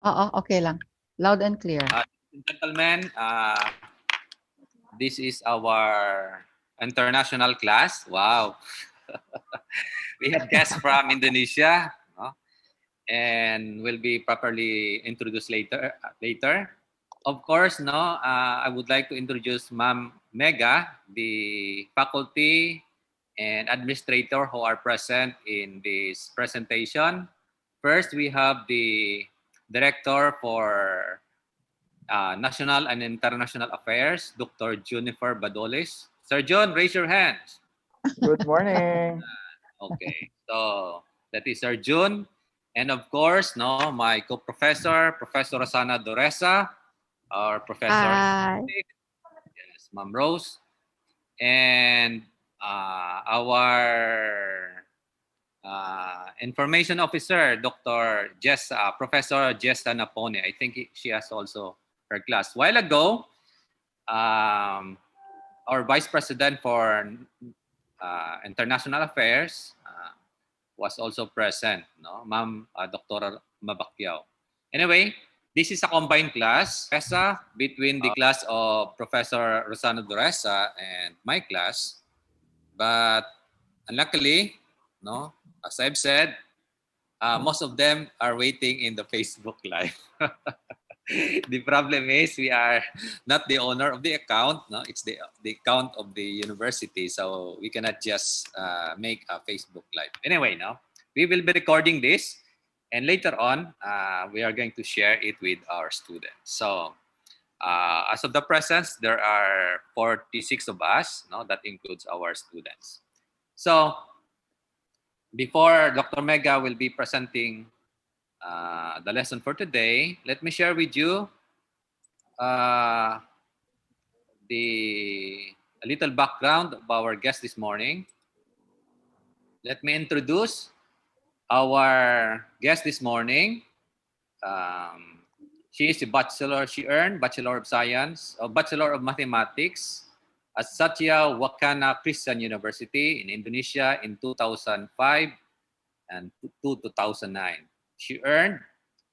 Oo, okay lang. Loud and clear. Gentlemen, this is our international class. Wow. We have guests from Indonesia, no? And will be properly introduced later. Of course, no, I would like to introduce Ma'am Mega, the faculty and administrator who are present in this presentation. First, we have the director for National and International Affairs, Dr. Junifer Badolis. Sir John, raise your hands. Good morning. Okay, so that is Sir Jun. And of course, no, my co-professor, Professor Rosana Doresa, our professor in Hi. physics, yes, Ma'am Rose, and our information officer, Dr. Professor Jessa Napone. I think she has also her class. While ago, our vice president for international affairs was also present, no, Ma'am Dr. Mabakyaw. Anyway, this is a combined class between the class of Professor Rosano Doresa and my class. But unluckily, no, as I've said, most of them are waiting in the Facebook Live. The problem is we are not the owner of the account. No, it's the account of the university, so we cannot just make a Facebook Live. Anyway, no, we will be recording this, and later on, we are going to share it with our students. So, as of the present, there are 46 of us. No, that includes our students. So, before Dr. Mega will be presenting the lesson for today, let me share with you uh, a little background of our guest this morning. Let me introduce our guest this morning. She is a bachelor. She earned Bachelor of Science, or Bachelor of Mathematics at Satya Wakana Christian University in Indonesia in 2005 and 2009. She earned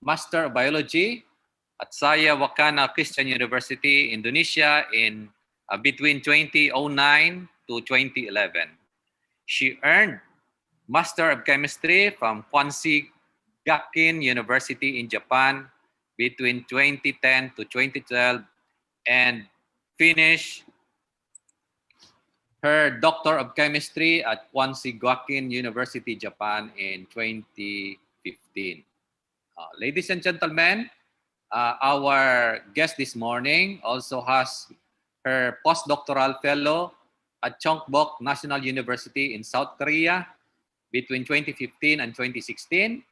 Master of Biology at Saya Wakana Christian University, Indonesia in between 2009 to 2011. She earned Master of Chemistry from Kwansi Gakin University in Japan between 2010 to 2012 and finished her Doctor of Chemistry at Kwansi Gakin University, Japan in 2015. Ladies and gentlemen, our guest this morning also has her postdoctoral fellow at Chongbuk National University in South Korea between 2015 and 2016,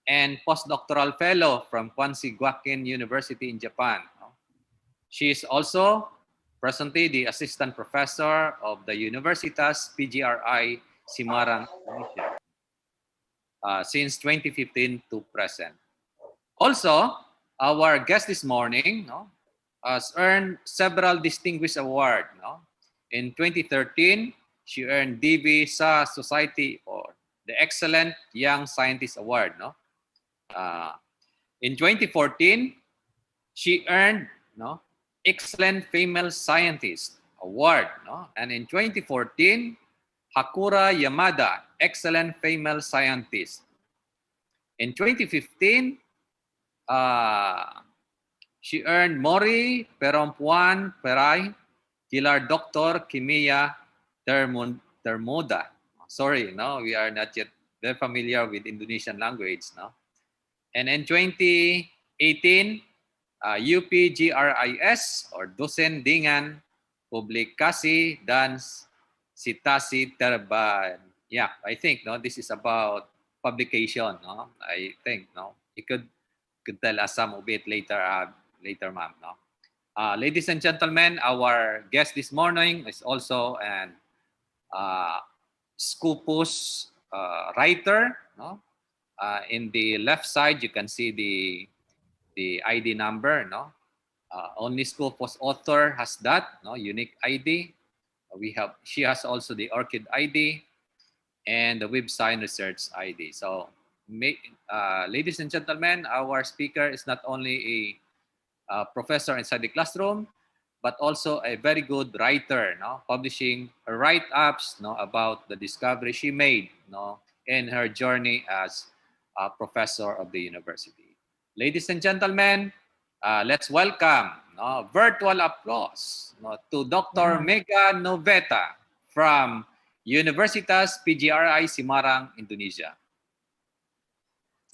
and postdoctoral fellow from Kwansi Gakin University in Japan. She is also presently the assistant professor of the Universitas PGRI Semarang, Indonesia, since 2015 to present. Also, our guest this morning, no, has earned several distinguished awards. No? In 2013, she earned DV Sa Society or the Excellent Young Scientist Award. No? In 2014, she earned Excellent Female Scientist Award. No? And in 2014, Hakura Yamada, Excellent Female Scientist. In 2015, she earned Mori Perompuan Perai Kilar Doctor Kimia Termoda. Sorry, no, we are not yet very familiar with Indonesian language. No? And in 2018, UPGRIS or Dosen Dengan Publikasi dan Citasi Terban. Yeah, I think this is about publication. No, I think you could tell us some of it later, ma'am. No, ladies and gentlemen, our guest this morning is also an Scopus writer. No, in the left side you can see the ID number. No, only Scopus author has that. No, unique ID. She has also the ORCID ID and the Web Science Research ID. So ladies and gentlemen, our speaker is not only a professor inside the classroom, but also a very good writer, no? Publishing write-ups, no, about the discovery she made, no, in her journey as a professor of the university. Ladies and gentlemen, let's welcome, no, virtual applause, no, to Dr. Mega Novita from Universitas PGRI Semarang, Indonesia.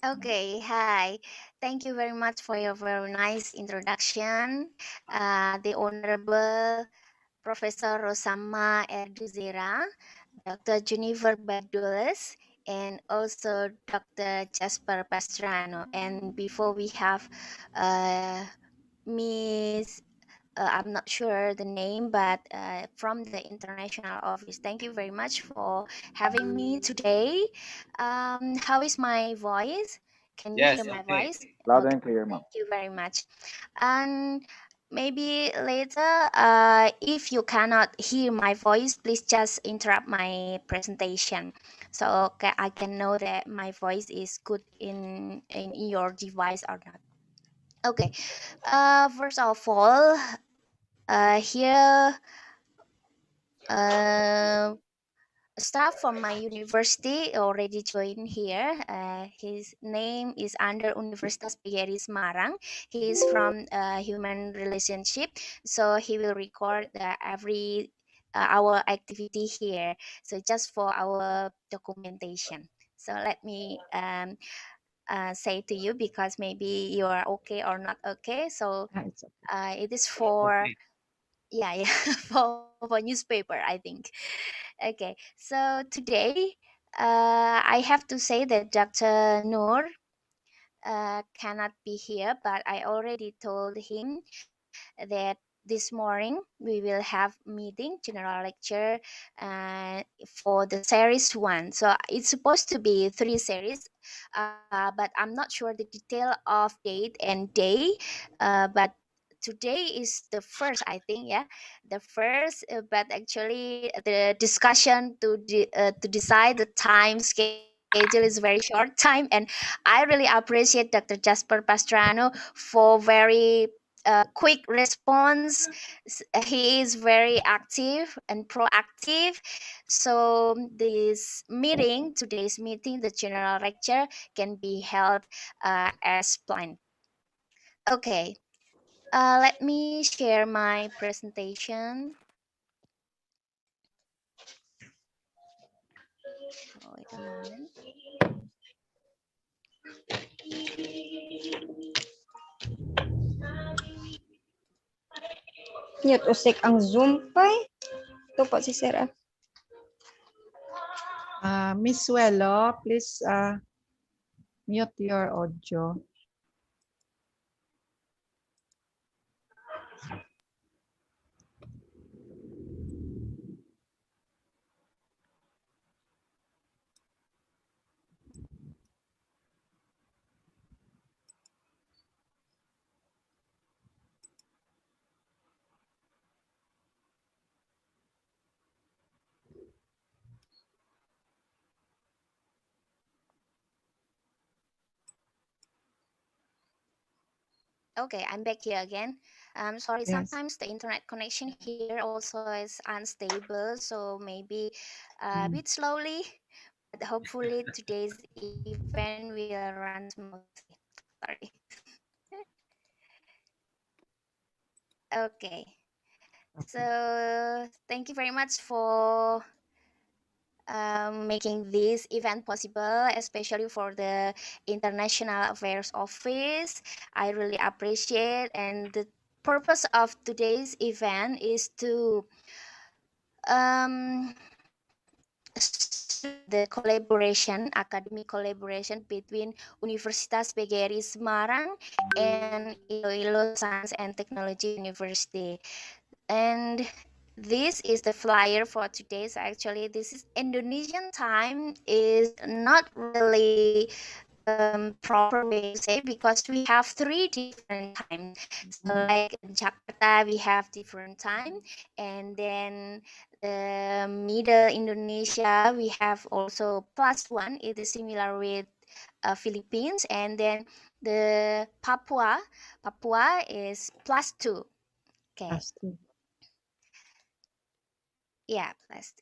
Okay, hi. Thank you very much for your very nice introduction. The Honorable Professor Rosama Erduzera, Dr. Jennifer Badules, and also Dr. Jasper Pastrano. And before we have Miss I'm not sure the name, but from the international office. Thank you very much for having me today. How is my voice? Can you Yes, hear my okay. voice? Loud Okay, and clear, ma'am. thank you very much. And maybe later, if you cannot hear my voice, please just interrupt my presentation, so I can know that my voice is good in your device or not. Okay. First of all, here staff from my university already joined here. His name is under Universitas PGRI Semarang. He is from human relationship, so he will record every our activity here. So just for our documentation. So let me say to you, because maybe you are okay or not okay. So It's okay. it is for Okay. yeah for newspaper, I think. Okay, so today I have to say that Dr. Noor cannot be here, but I already told him that this morning we will have meeting general lecture for the series 1. So it's supposed to be 3 series, but I'm not sure the detail of date and day, but today is the first, I think. Yeah, the first, but actually the discussion to decide the time schedule is very short time, and I really appreciate Dr. Jasper Pastrano for very quick response. He is very active and proactive. So today's meeting, the general lecture, can be held as planned. Okay, let me share my presentation. Wait a moment. Mute usik ang Zoom pay. Ito po si Sir. Miss Suelo, please mute your audio. Okay, I'm back here again. Sorry, Yes. sometimes the internet connection here also is unstable, so maybe a bit slowly, but hopefully today's event will run smoothly. Sorry. Okay, so thank you very much for making this event possible, especially for the International Affairs Office. I really appreciate, and the purpose of today's event is to strengthen the collaboration, academic collaboration between Universitas PGRI Semarang and Iloilo Science and Technology University. And this is the flyer for today. So actually this is Indonesian time is not really proper way to say, because we have 3 different times. So like in Jakarta we have different time, and then the middle Indonesia we have also +1. It is similar with Philippines, and then the Papua is +2. Okay, Us too. yeah, +2.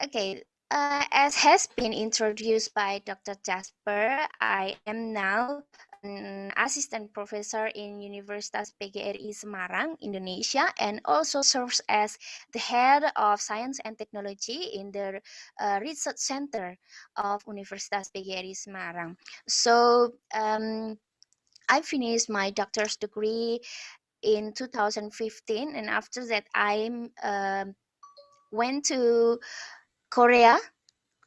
Okay, as has been introduced by Dr. Jasper, I am now an assistant professor in Universitas PGRI Semarang, Indonesia, and also serves as the head of science and technology in the research center of Universitas PGRI Semarang. So I finished my doctor's degree in 2015, and after that I went to Korea,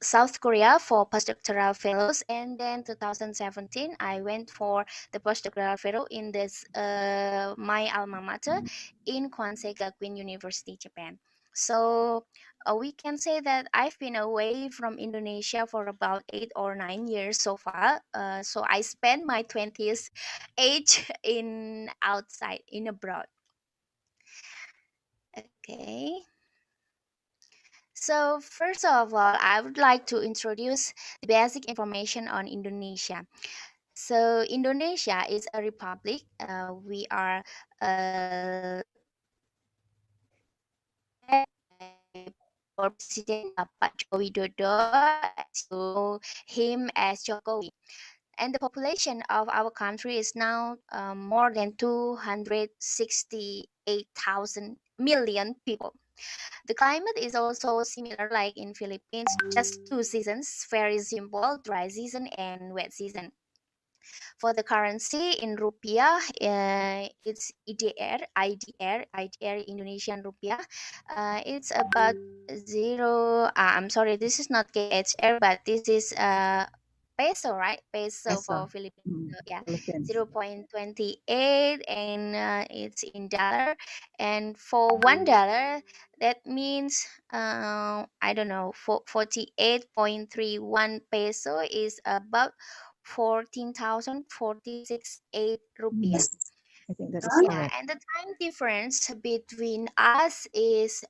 South Korea for postdoctoral fellows, and then 2017 I went for the postdoctoral fellow in this my alma mater in Kwansei Gakuin University, Japan. So we can say that I've been away from Indonesia for about 8 or 9 years so far. So I spent my 20th age in outside, in abroad. Okay. So first of all, I would like to introduce the basic information on Indonesia. So Indonesia is a republic. We are our president, Pak Joko Widodo, as you know him as Jokowi. And the population of our country is now more than 268,000 million people. The climate is also similar like in Philippines, just two seasons, very simple, dry season and wet season. For the currency in rupiah, it's IDR Indonesian rupiah. It's about zero. I'm sorry, this is not KHR, but this is peso, right? Peso Peso. for Philippines. So, yeah, Philippines. 0.28, and it's in dollar. And for $1, that means I don't know, 48.31 peso is about 14,468 rupiah. Yes, I think that is Yeah, correct. and the time difference between us is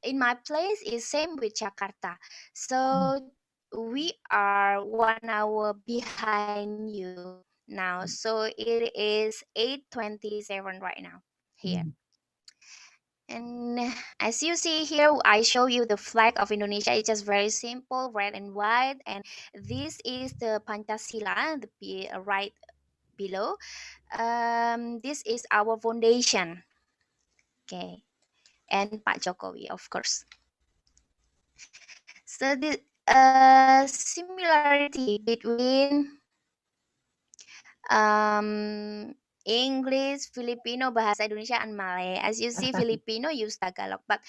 in my place is same with Jakarta. So we are 1 hour behind you now. So it is 8:27 right now here. Mm. And as you see here, I show you the flag of Indonesia. It's just very simple, red and white. And this is the Pancasila, right below. This is our foundation. Okay, and Pak Jokowi, of course. So the similarity between English, Filipino, Bahasa Indonesia, and Malay. As you see, Filipino use Tagalog, but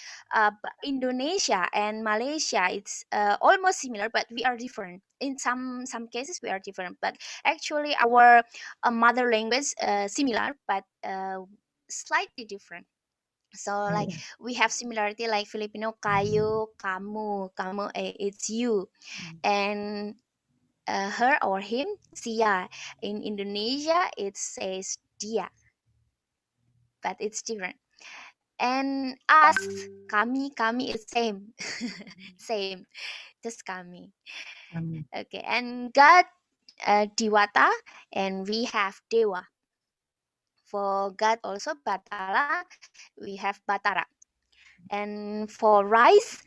Indonesia and Malaysia, it's almost similar, but we are different. In some cases, we are different, but actually our mother language similar, but slightly different. So like Yeah. we have similarity like Filipino kayo, kamu, it's you, and her or him, sia. In Indonesia, it says dia, but it's different. And us, kami is same, same, just kami. Okay, and God, Diwata, and we have Dewa. For God also Batala, we have Batara. And for rice,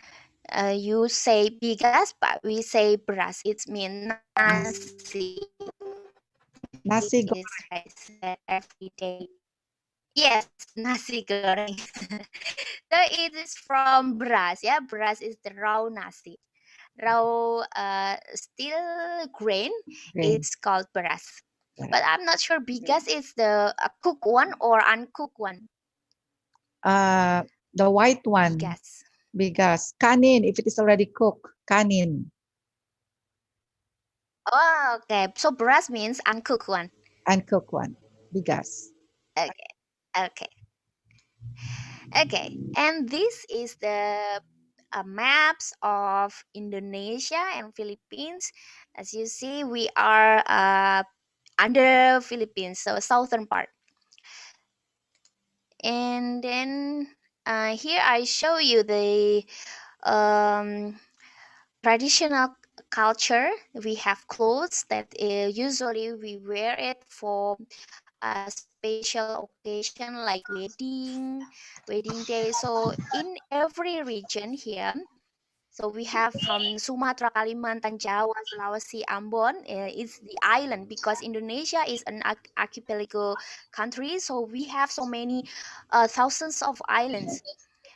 you say bigas, but we say beras. It means nasi. Nasi It is rice every day. Yes, nasi goreng. So it is from beras. Yeah, beras is the raw nasi. Raw, still grain. grain. It's called beras. Beras. But I'm not sure bigas is the cooked one or uncooked one. The white one, Bigas. bigas. Kanin, if it is already cooked, kanin. Oh, okay. So beras means uncooked one. Uncooked one, bigas. Okay. Okay. Okay. And this is the maps of Indonesia and Philippines. As you see, we are under Philippines, so southern part. And then here I show you the traditional culture. We have clothes that usually we wear it for a special occasion like wedding day. So in every region here, so we have from Sumatra, Kalimantan, Jawa, Sulawesi, Ambon. It's the island because Indonesia is an archipelago country. So we have so many thousands of islands.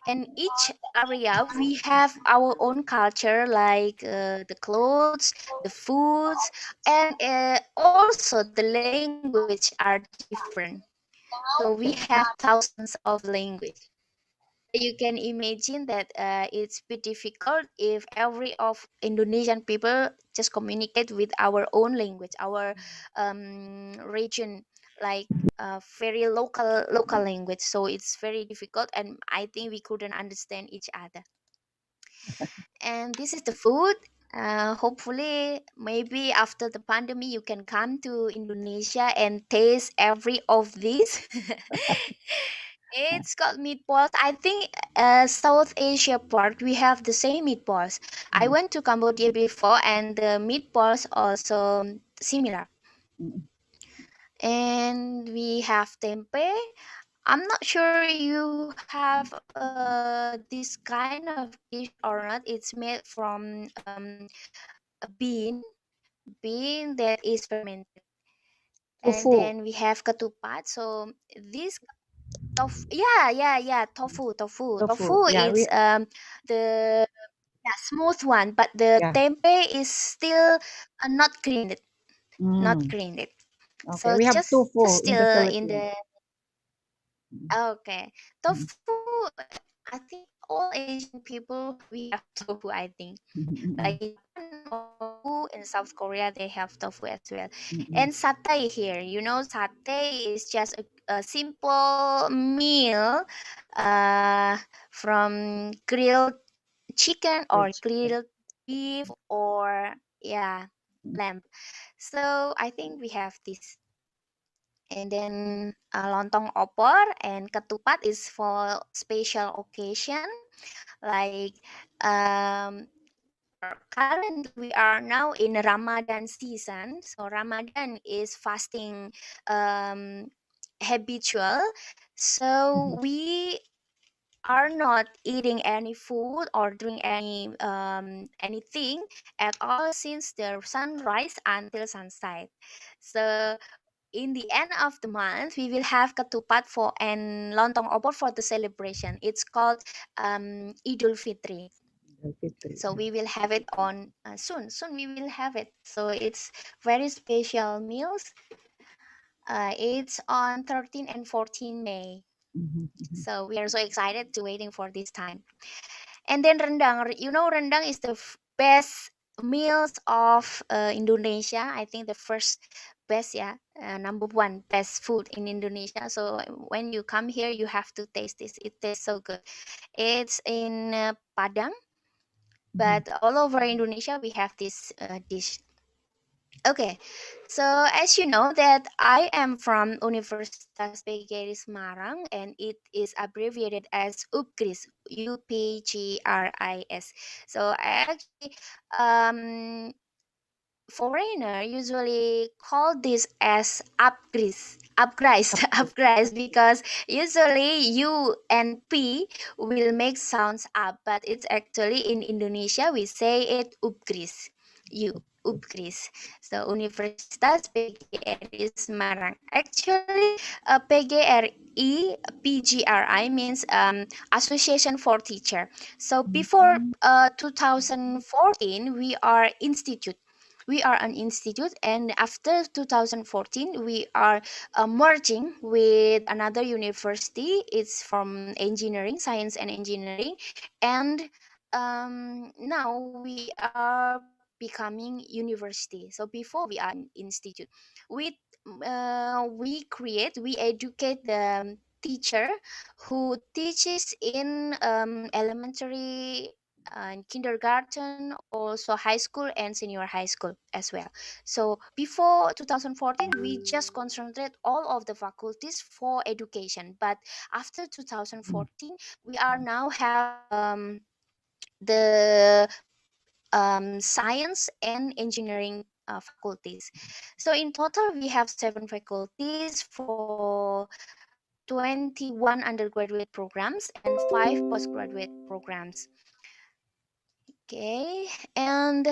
And each area we have our own culture, like the clothes, the foods, and also the language are different. So we have thousands of language. So you can imagine that it's bit difficult if every of Indonesian people just communicate with our own language, our region, like very local language. So it's very difficult, and I think we couldn't understand each other. And this is the food. Hopefully, maybe after the pandemic, you can come to Indonesia and taste every of these. It's called meatballs. I think South Asia part we have the same meatballs. I went to Cambodia before, and the meatballs also similar. And we have tempe. I'm not sure you have this kind of dish or not. It's made from a bean that is fermented. And Tofu. then we have ketupat. So this tofu. Tofu. Yeah, It's the smooth one, but the yeah. tempeh is still not grinded, not Mm. grinded. Okay, So we have just tofu in the still in Philippines. the okay tofu. I think all Asian people we have tofu. I think like in Japan tofu, in South Korea they have tofu as well. And satay here, satay is just a simple meal from grilled chicken or grilled beef or lamb. So I think we have this. And then lontong opor and ketupat is for special occasion, like currently we are now in Ramadan season. So Ramadan is fasting habitual. So we are not eating any food or doing anything at all since the sunrise until sunset. So in the end of the month, we will have ketupat for and lontong opor for the celebration. It's called Idul Fitri. So we will have it on soon. Soon we will have it. So it's very special meals. It's on 13 and 14 May. So we are so excited to waiting for this time. And then rendang. Rendang is the best meals of Indonesia. I think the first best, number one best food in Indonesia. So when you come here, you have to taste this. It tastes so good. It's in Padang, but all over Indonesia we have this dish. Okay, so as you know that I am from Universitas PGRI Semarang, and it is abbreviated as UPGRIS, UPGRIS. So I actually foreigner usually call this as upgris because usually U and P will make sounds up, but it's actually in Indonesia we say it upgris. UPGRIS. So Universitas PGRI Semarang. Actually, PGRI means Association for Teacher. So before 2014, we are institute. We are an institute, and after 2014, we are merging with another university. It's from engineering, science and engineering, and now we are becoming university. So before we are an institute, we we educate the teacher who teaches in elementary and kindergarten, also high school and senior high school as well. So before 2014, we just concentrate all of the faculties for education. But after 2014, we are now have the science and engineering faculties. So in total, we have 7 faculties for 21 undergraduate programs and 5 postgraduate programs. Okay, and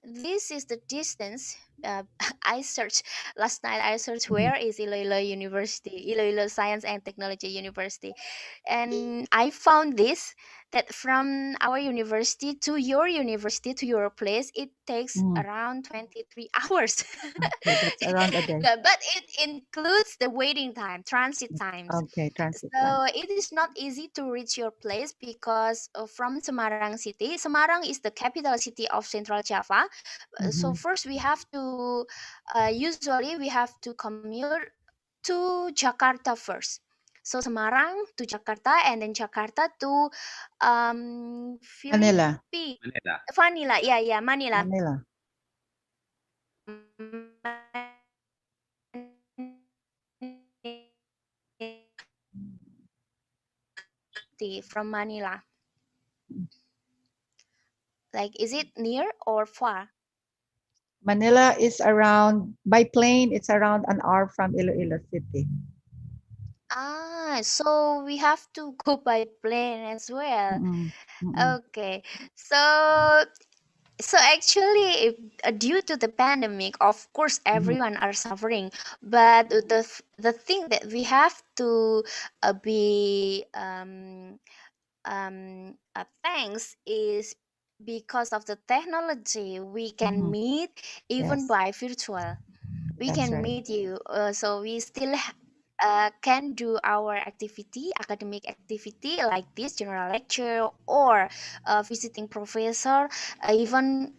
this is the distance. I searched last night. I searched where is Iloilo University, Iloilo Science and Technology University, and I found this that from our university to your university to your place, it takes Mm. around 23 hours. Okay, that's around a day. But it includes the waiting time, transit times. Okay, transit So time. it is not easy to reach your place because from Semarang city, Semarang is the capital city of Central Java. So first we have to, usually we have to commute to Jakarta first. So Semarang to Jakarta and then Jakarta to Manila. Manila. Manila. Yeah, Manila. Manila. From Manila. Like, is it near or far? Manila is around, by plane, it's around an hour from Iloilo City. So we have to go by plane as well. Mm-mm. Mm-mm. Okay. So actually, due to the pandemic, of course, everyone are suffering. But the thing that we have to be thanks is because of the technology, we can meet even Yes, by virtual. We that's can right. meet you, so we still can do our activity, academic activity like this general lecture or visiting professor, even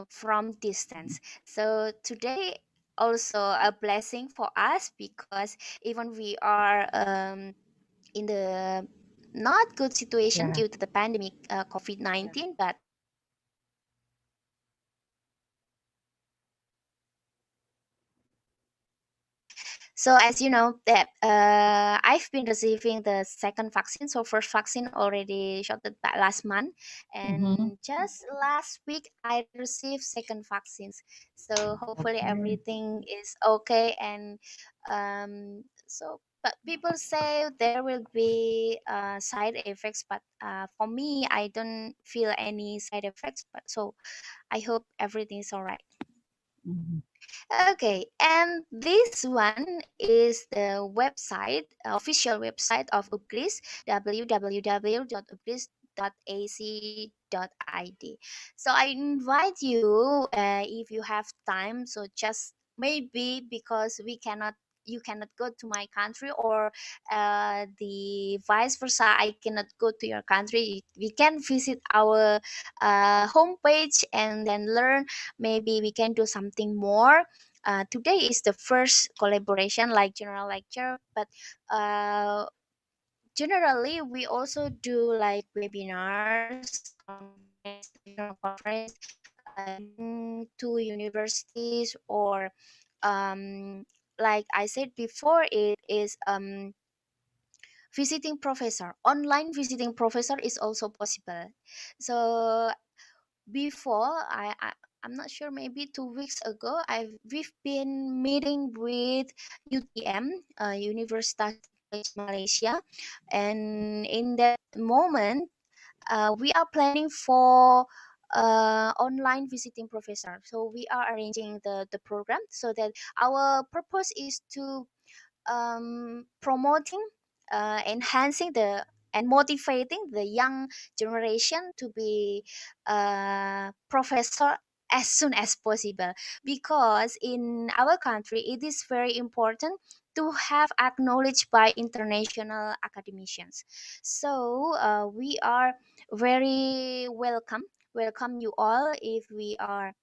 from distance. So today also a blessing for us because even we are in the not good situation Yeah. due to the pandemic, COVID-19, but so as you know that I've been receiving the second vaccine. So first vaccine already shot it back last month, Mm-hmm. and just last week I received second vaccines. So hopefully Okay. everything is okay. And so but people say there will be side effects, but for me I don't feel any side effects. But so I hope everything is all right. Mm-hmm. Okay, and this one is the website, official website of UPGRIS, www.upgris.ac.id. So I invite you, if you have time, so just maybe because you cannot go to my country, or the vice versa, I cannot go to your country. We can visit our homepage and then learn. Maybe we can do something more. Today is the first collaboration like general lecture, but generally we also do like webinars, conference, national conference, to universities, or like I said before, it is visiting professor. Online visiting professor is also possible. So before I'm not sure, maybe 2 weeks ago we've been meeting with UTM, Universitas Malaysia, and in that moment we are planning for online visiting professor. So we are arranging the program so that our purpose is to promoting, enhancing the and motivating the young generation to be professor as soon as possible, because in our country it is very important to have acknowledged by international academicians. So we are very welcome you all if we are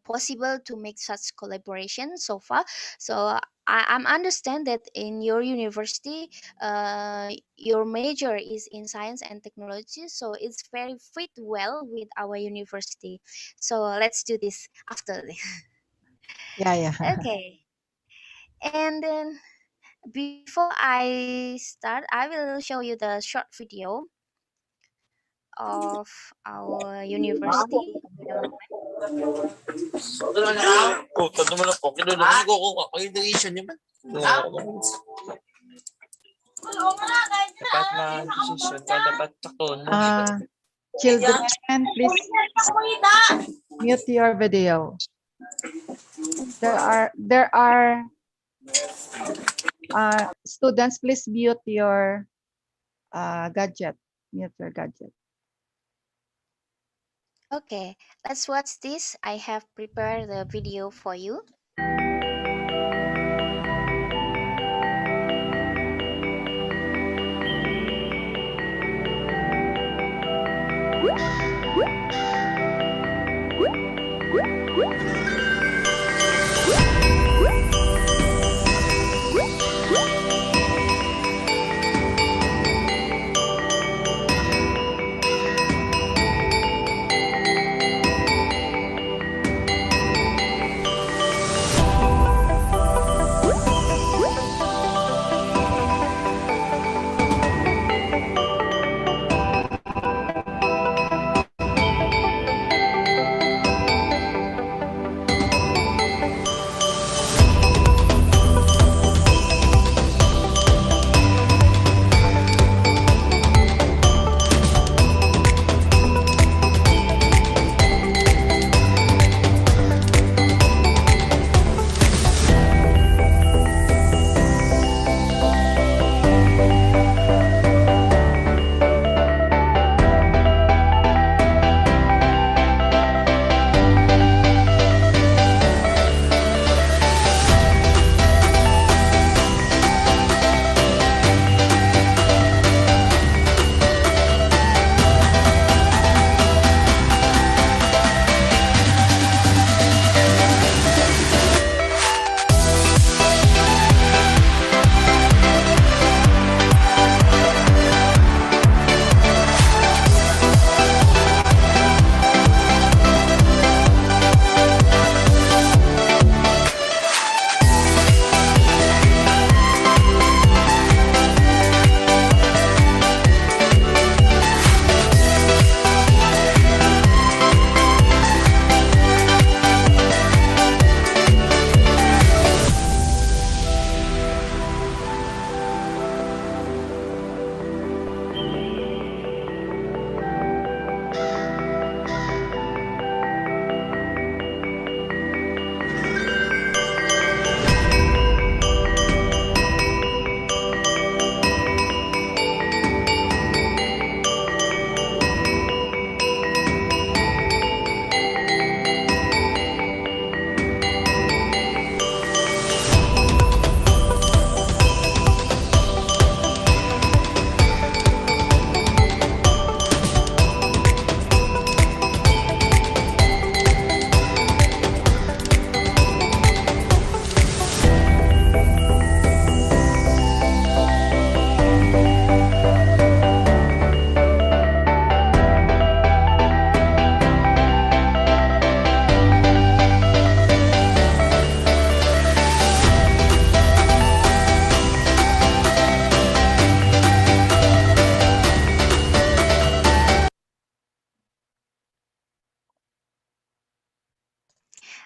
possible to make such collaboration so far. So I'm understand that in your university, your major is in science and technology, so it's very fit well with our university. So let's do this after this. Yeah, yeah. Okay, and then before I start, I will show you the short video of our university. Children, please mute your video. There are students, please mute your gadget. Mute your gadget. Okay, let's watch this. I have prepared the video for you.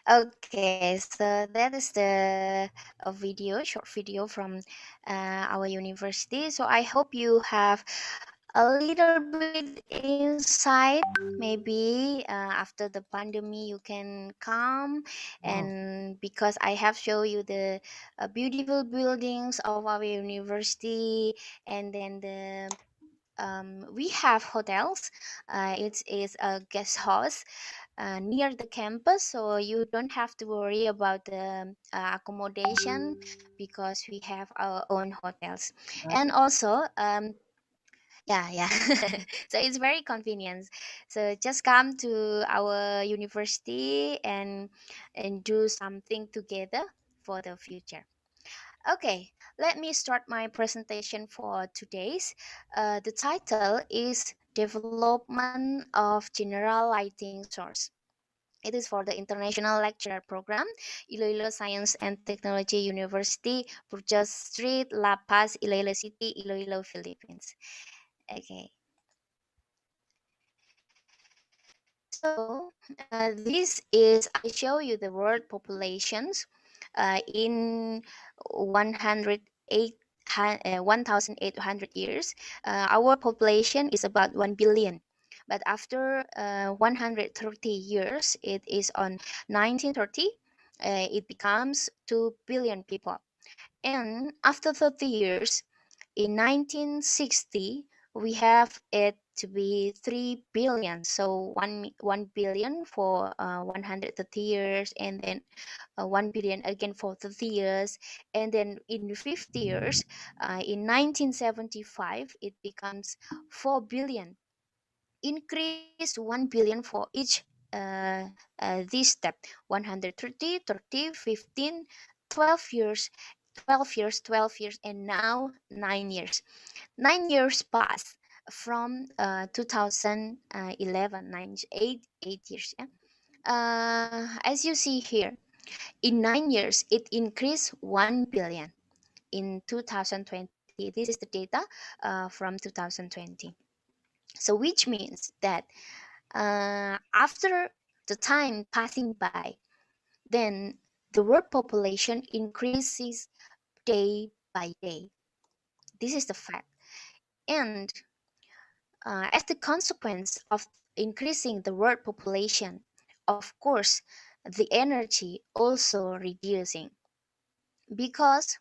Okay, so that is the short video from our university. So I hope you have a little bit insight. Maybe after the pandemic, you can come, and because I have shown you the beautiful buildings of our university, and then we have hotels. It is a guest house near the campus, so you don't have to worry about the accommodation because we have our own hotels. And also yeah so it's very convenient, so just come to our university and do something together for the future. Okay, let me start my presentation for today's. The title is Development of General Lighting Source. It is for the International Lecturer Program, Iloilo Science and Technology University, Purchase Street, La Paz, Iloilo City, Iloilo, Philippines. Okay. So this is, I show you the world populations in 108 1,800 years. Our population is about 1 billion. But after 130 years, it is on 1930, it becomes 2 billion people. And after 30 years, in 1960, we have it to be 3 billion. So 1 billion for 130 years, and then 1 billion again for 30 years. And then in 50 years, in 1975, it becomes 4 billion. Increase 1 billion for each this step: 130, 30, 15, 12 years, 12 years, 12 years, and now 9 years. 9 years pass from 2011, 8 years. Yeah? As you see here, in 9 years, it increased 1 billion in 2020. This is the data from 2020. So, which means that after the time passing by, then the world population increases day by day. This is the fact. And as the consequence of increasing the world population, of course, the energy also reducing, because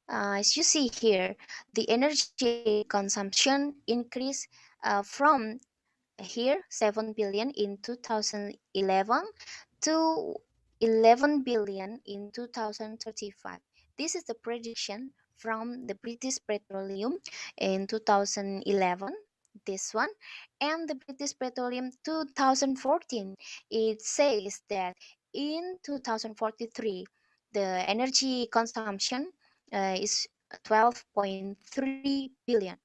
as you see here, the energy consumption increased from here 7 billion in 2011 to 11 billion in 2035. This is the prediction from the British Petroleum in 2011, this one, and the British Petroleum 2014. It says that in 2043 the energy consumption is 12.3 billion,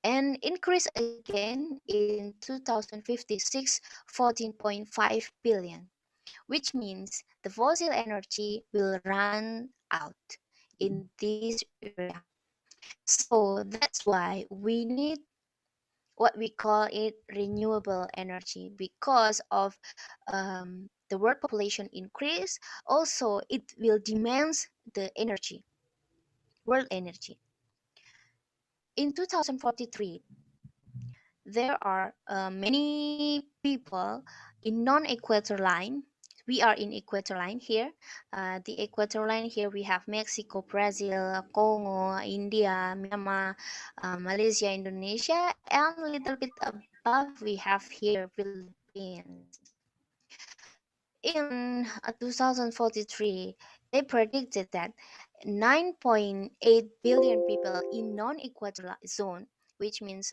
and increase again in 2056 14.5 billion, which means the fossil energy will run out in this area. So that's why we need what we call it renewable energy, because of the world population increase. Also, it will demand the energy, world energy. In 2043, there are many people in non-equator line. We are in equator line here. The equator line here, we have Mexico, Brazil, Congo, India, Myanmar, Malaysia, Indonesia, and a little bit above we have here Philippines. In 2043, they predicted that 9.8 billion people in non-equatorial zone, which means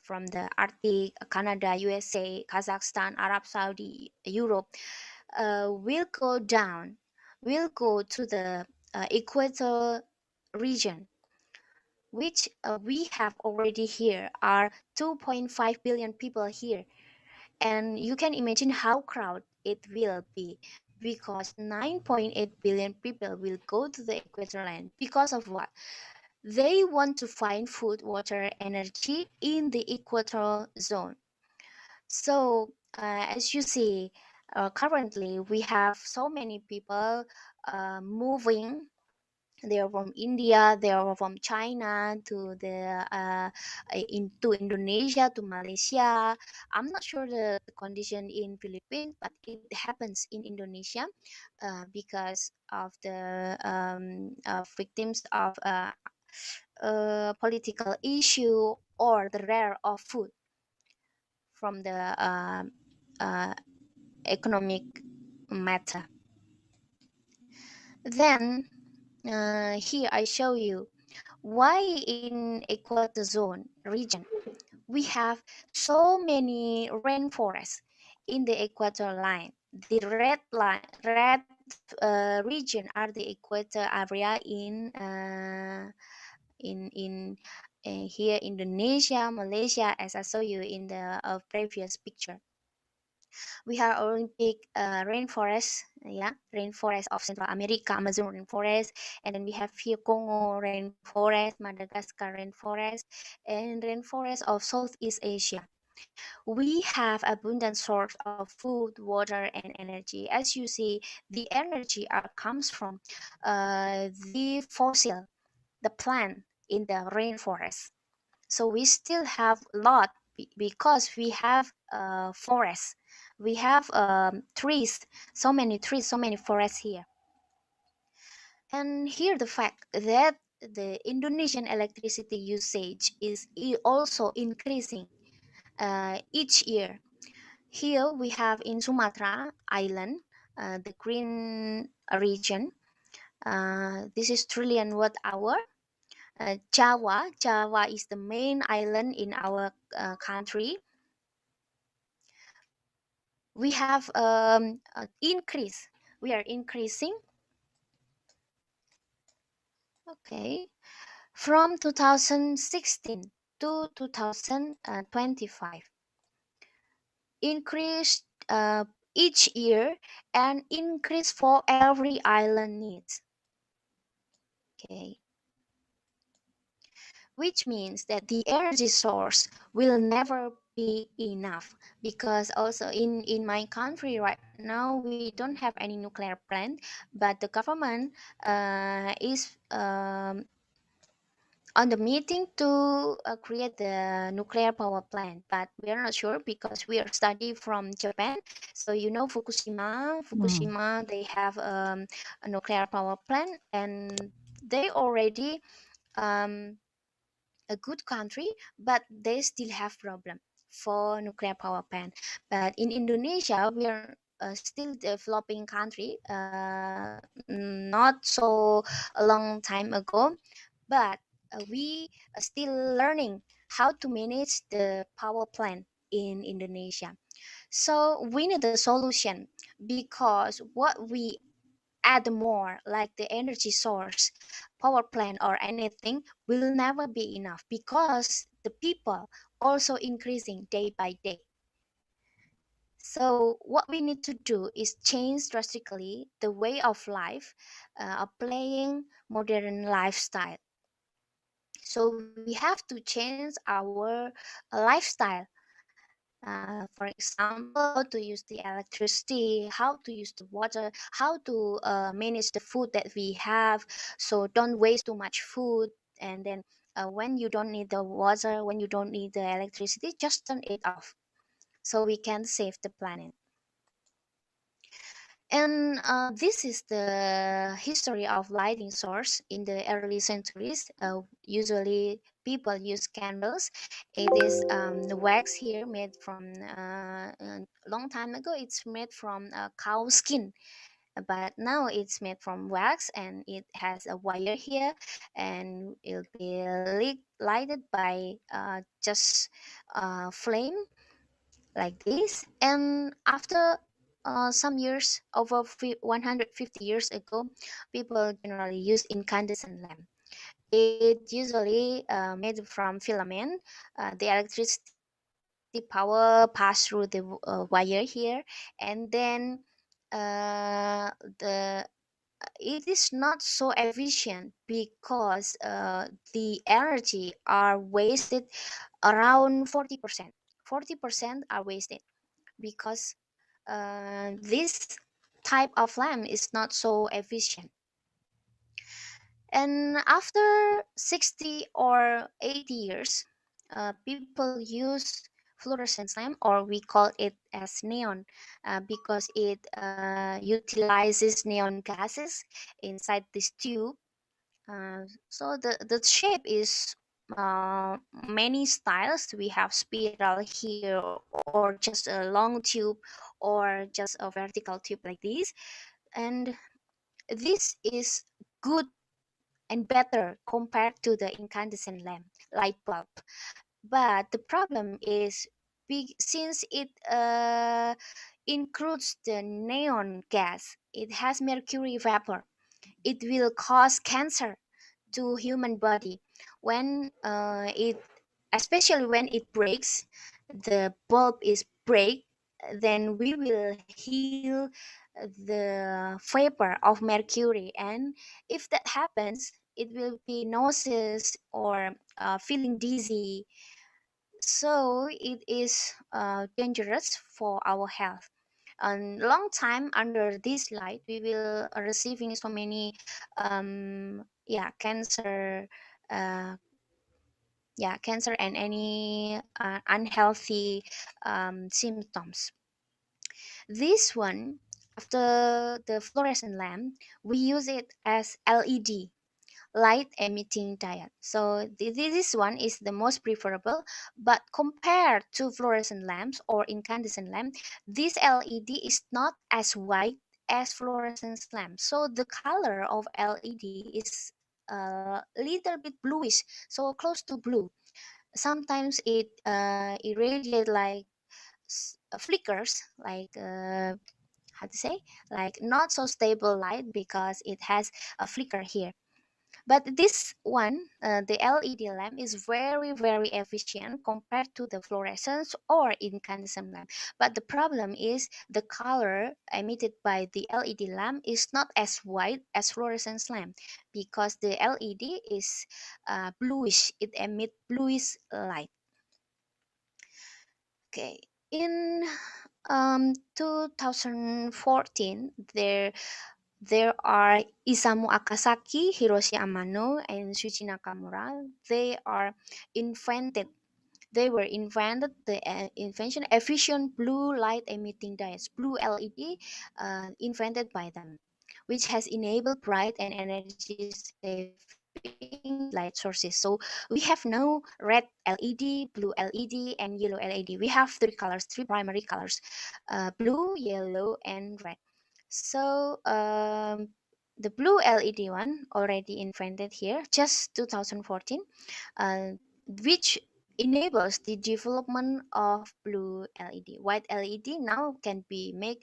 from the Arctic, Canada, USA, Kazakhstan, Arab Saudi, Europe, will go down, will go to the equator region, which we have already here are 2.5 billion people here. And you can imagine how crowded it will be, because 9.8 billion people will go to the equator line. Because of what? They want to find food, water, energy in the equatorial zone. So as you see, currently we have so many people moving. They are from India, they are from China to into Indonesia, to Malaysia. I'm not sure the condition in Philippines, but it happens in Indonesia because of the victims of political issue or the rare of food from the uh, economic matter. Then here I show you why in equator zone region we have so many rainforests in the equator line. The red region are the equator area in here Indonesia, Malaysia, as I saw you in the previous picture. We have Olympic rainforest, yeah, rainforest of Central America, Amazon rainforest, and then we have here Congo rainforest, Madagascar rainforest, and rainforest of Southeast Asia. We have abundant source of food, water, and energy. As you see, the energy comes from the fossil, the plant in the rainforest. So we still have a lot because we have forests. We have trees, so many trees, so many forests here. And here the fact that the Indonesian electricity usage is also increasing each year. Here we have in Sumatra Island, the green region. This is trillion watt hour. Java is the main island in our country. We have increase. We are increasing. Okay, from 2016 to 2025, increased each year and increase for every island needs. Okay, which means that the energy source will never be enough, because also in my country right now we don't have any nuclear plant, but the government is on the meeting to create the nuclear power plant, but we are not sure because we are study from Japan. So you know Fukushima, they have a nuclear power plant, and they already a good country, but they still have problem for nuclear power plant. But in Indonesia, we are still developing country, not so a long time ago, but we are still learning how to manage the power plant in Indonesia. So we need a solution, because what we add more, like the energy source, power plant, or anything, will never be enough, because the people also increasing day by day. So what we need to do is change drastically the way of life, applying modern lifestyle. So we have to change our lifestyle. For example, how to use the electricity, how to use the water, how to manage the food that we have. So don't waste too much food. And then when you don't need the water, when you don't need the electricity, just turn it off, so we can save the planet. And this is the history of lighting source in the early centuries. Usually people use candles. It is the wax here made from a long time ago. It's made from cow skin, but now it's made from wax, and it has a wire here, and it'll be lighted by just flame like this. And after some years, over 150 years ago, people generally use incandescent lamp. It usually made from filament. The electricity power pass through the wire here, and then the it is not so efficient, because the energy are wasted around 40%. 40% are wasted, because this type of lamp is not so efficient. And after 60 or 80 years, people use fluorescent lamp, or we call it as neon, because it utilizes neon gases inside this tube. So the shape is many styles. We have spiral here, or just a long tube, or just a vertical tube like this. And this is good and better compared to the incandescent lamp light bulb. But the problem is, since it includes the neon gas, it has mercury vapor. It will cause cancer to human body when it, especially when it breaks, the bulb is break, then we will heal the vapor of mercury. And if that happens, it will be nauseous, or feeling dizzy. so it is dangerous for our health. And long time under this light, we will receiving so many cancer, uh, cancer and any unhealthy symptoms. This one, after the fluorescent lamp, we use it as LED, light emitting diode. So this one is the most preferable, but compared to fluorescent lamps or incandescent lamp, this LED is not as white as fluorescent lamp. So the color of LED is a little bit bluish, so close to blue. Sometimes it irradiate like flickers, like how to say, like not so stable light because it has a flicker here. But this one, the LED lamp is very efficient compared to the fluorescence or incandescent lamp. But the problem is the color emitted by the LED lamp is not as white as fluorescence lamp, because the LED is bluish. It emits bluish light. Okay, in 2014, there are Isamu Akasaki, Hiroshi Amano, and Shuichi Nakamura. They were invented the invention efficient blue light emitting diodes, blue LED, invented by them, which has enabled bright and energy saving light sources. So we have now red LED, blue LED, and yellow LED. We have three primary colors: blue, yellow, and red. So the blue LED one already invented here, just 2014, uh, which enables the development of blue LED. White LED now can be made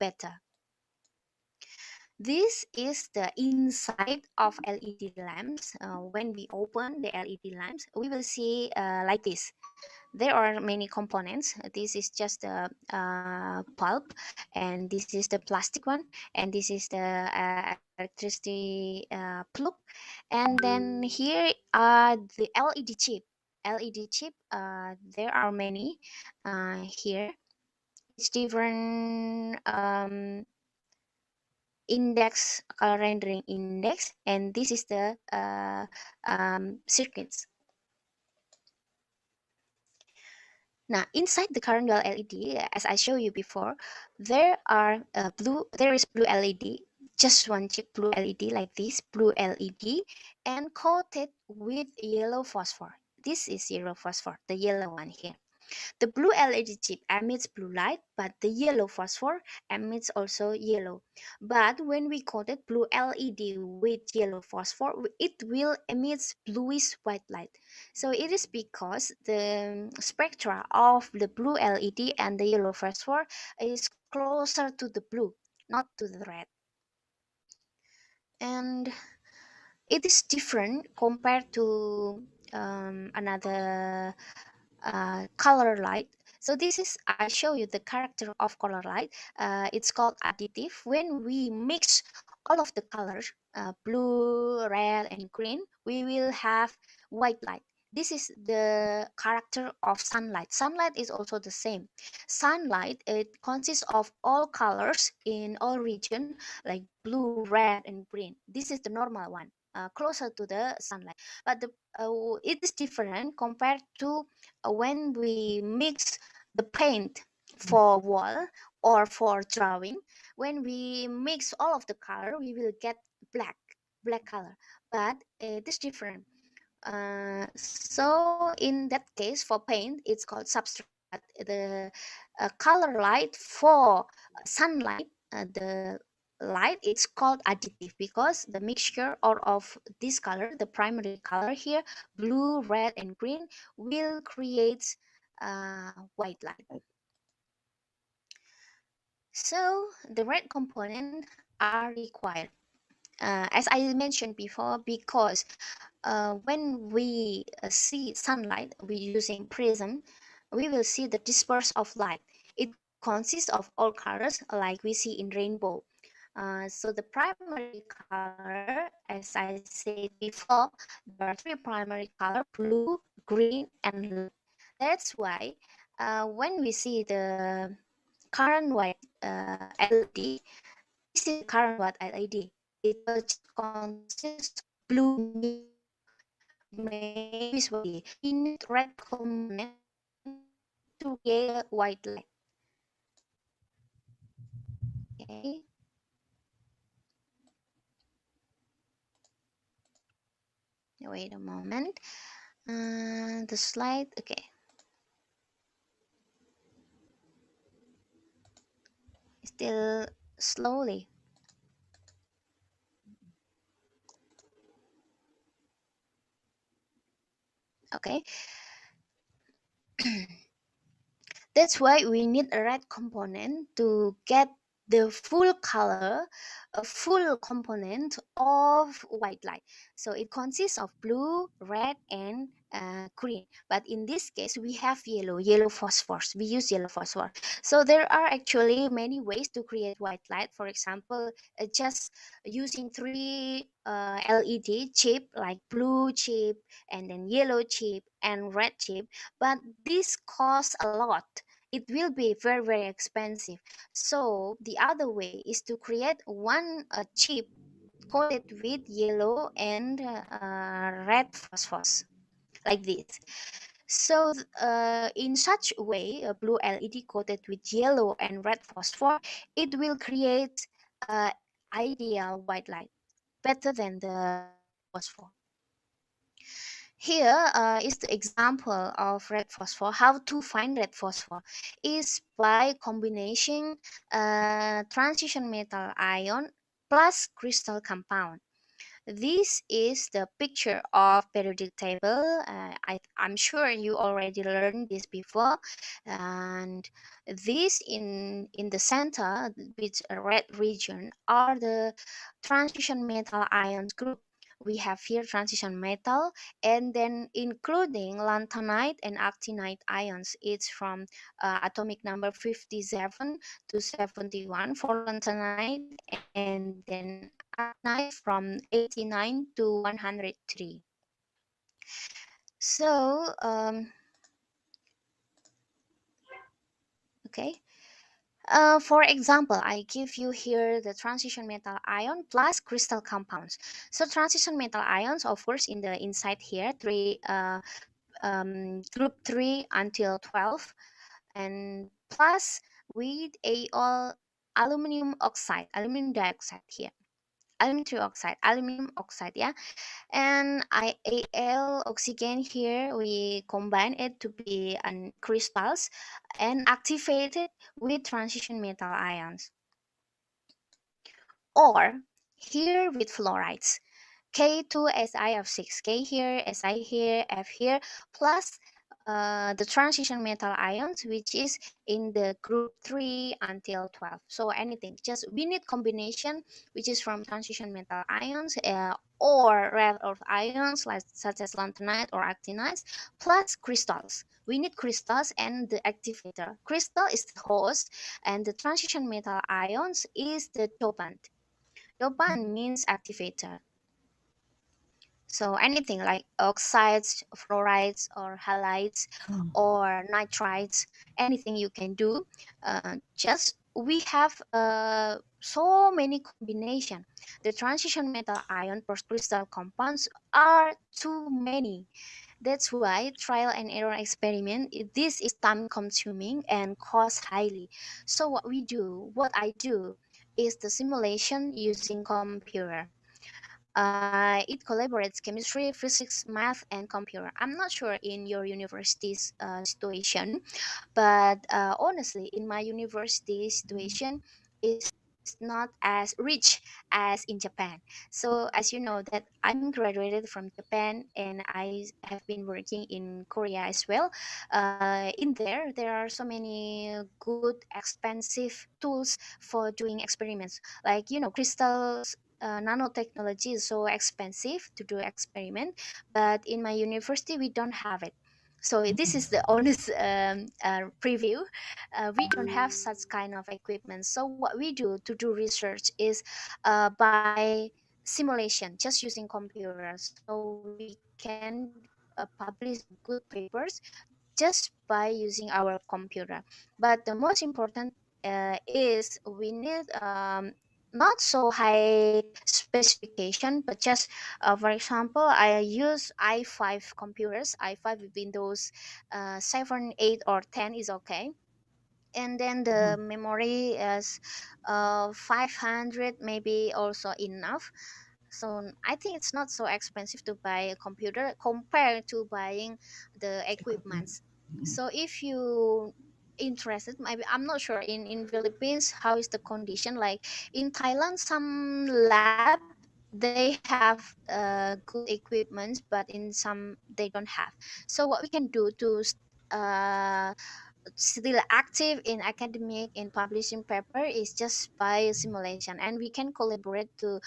better. This is the inside of LED lamps. When we open the LED lamps, we will see like this. There are many components. This is just the pulp, and this is the plastic one, and this is the electricity plug, and then here are the LED chip. LED chip. There are many here. It's different index, color rendering index, and this is the circuits. Now, inside the current dual LED, as I showed you before, there is blue LED, just one chip blue LED like this, blue LED, and coated with yellow phosphor. This is yellow phosphor, the yellow one here. The blue LED chip emits blue light, but the yellow phosphor emits also yellow. But when we coated blue LED with yellow phosphor, it will emit bluish white light. So it is because the spectra of the blue LED and the yellow phosphor is closer to the blue, not to the red. And it is different compared to another color light. So this is, I show you the character of color light. It's called additive. When we mix all of the colors, blue, red, and green, we will have white light. This is the character of sunlight. Sunlight is also the same. Sunlight, it consists of all colors in all region, like blue, red, and green. This is the normal one, closer to the sunlight. But it is different compared to when we mix the paint for wall or for drawing. When we mix all of the color, we will get black color, but it is different. So in that case, for paint, it's called substrate. But the color light for sunlight, the light, it's called additive, because the mixture of this color, the primary color here, blue, red, and green, will create white light. So the red component are required, as I mentioned before, because when we see sunlight, we using prism, we will see the disperse of light. It consists of all colors like we see in rainbow. So the primary color, as I said before, there are three primary color: blue, green, and That's why when we see the current white LED, this is the current white LED. It will just consist of blue and yellow. Maybe visually, we need red component to create a white light. Okay. Wait a moment. The slide. Okay. Still slowly. Okay. That's why we need a red component to get the full color, a full component of white light. So it consists of blue, red, and green. But in this case, we have yellow phosphorus. We use yellow phosphor. So there are actually many ways to create white light. For example, just using three LED chip like blue chip and then yellow chip and red chip. But this costs a lot. It will be very expensive. So the other way is to create one chip coated with yellow and red phosphorus like this. So in such a way, a blue LED coated with yellow and red phosphor, it will create ideal white light better than the red phosphor. Here is the example of red phosphor. How to find red phosphor is by combination transition metal ion plus crystal compound. This is the picture of periodic table. I'm sure you already learned this before. And this in the center with a red region are the transition metal ions group. We have here transition metal and then including lanthanide and actinide ions. It's from atomic number 57 to 71 for lanthanide and then actinide from 89 to 103. So okay. For example, I give you here the transition metal ion plus crystal compounds. So transition metal ions, of course, in the inside here, group 3 until 12, and plus with all aluminum oxide, aluminum dioxide here, aluminum trioxide, aluminum oxide, yeah, and IAL oxygen here. We combine it to be crystals and activate it with transition metal ions. Or here with fluorides, K2SiF6, K here, Si here, F here, plus the transition metal ions, which is in the group 3 until 12. So anything, just we need combination, which is from transition metal ions or rare earth ions, like such as lanthanide or actinides, plus crystals. We need crystals and the activator. Crystal is the host, and the transition metal ions is the dopant. Dopant means activator. So anything like oxides, fluorides, or halides, or nitrides, anything you can do. Just we have so many combination. The transition metal ion plus crystal compounds are too many. That's why trial and error experiment, this is time consuming and cost highly. So what I do is the simulation using computer. It collaborates chemistry, physics, math, and computer. I'm not sure in your university's situation, but honestly, in my university situation, is not as rich as in Japan. So as you know that I'm graduated from Japan and I have been working in Korea as well. In there are so many good expensive tools for doing experiments. Like crystals, nanotechnology is so expensive to do experiment, but in my university we don't have it. So this is the honest preview. We don't have such kind of equipment. So what we do to do research is by simulation, just using computers. So we can publish good papers just by using our computer. But the most important is we need not so high specification, but just for example, I use i5 computers, i5 with Windows 7, 8, or 10 is okay. And then the memory is 500 maybe also enough. So I think it's not so expensive to buy a computer compared to buying the equipments. So if you interested, maybe I'm not sure in Philippines how is the condition. Like in Thailand, some lab they have good equipments, but in some they don't have. So what we can do to uh, still active in academic in publishing paper is just by simulation, and we can collaborate to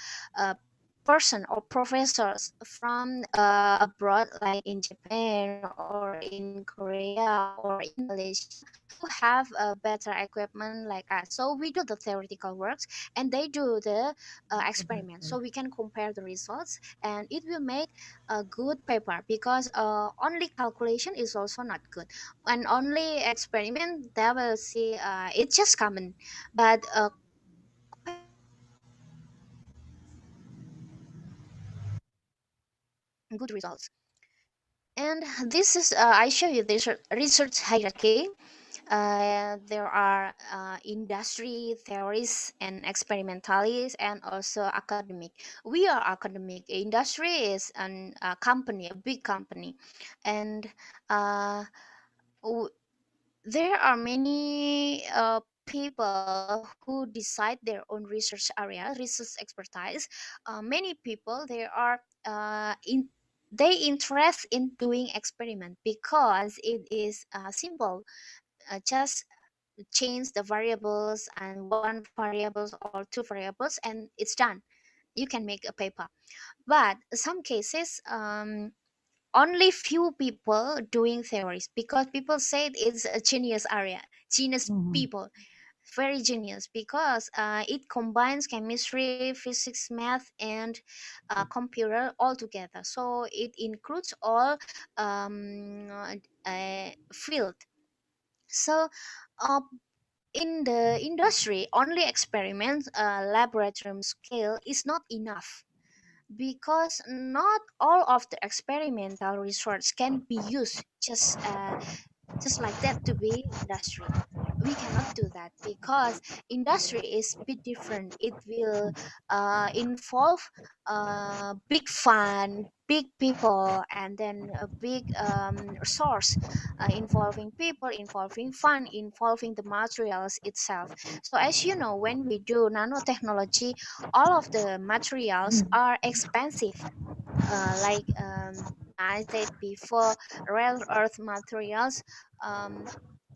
person or professors from abroad, like in Japan or in Korea or in Malaysia, who have a better equipment like us. So we do the theoretical works and they do the experiments, so we can compare the results and it will make a good paper, because only calculation is also not good, and only experiment they will see it's just common. But comparing the results, good results. And this is I show you this research hierarchy. There are industry theories and experimentalists, and also academic. We are academic. Industry is a company, a big company. And uh, w- there are many people who decide their own research area, research expertise. Many people they are they interest in doing experiment because it is simple. Just change the variables and one variables or two variables and it's done. You can make a paper. But some cases only few people doing theories, because people say it's a genius area, genius people, very genius, because it combines chemistry, physics, math, and computer all together. So it includes all field. So uh, in the industry, only experiments, laboratory scale is not enough, because not all of the experimental research can be used just like that to be industry. We cannot do that because industry is a bit different. It will involve big fund, big people, and then a big resource, involving people, involving fund, involving the materials itself. So as you know, when we do nanotechnology, all of the materials are expensive, like I said before, rare earth materials. Um,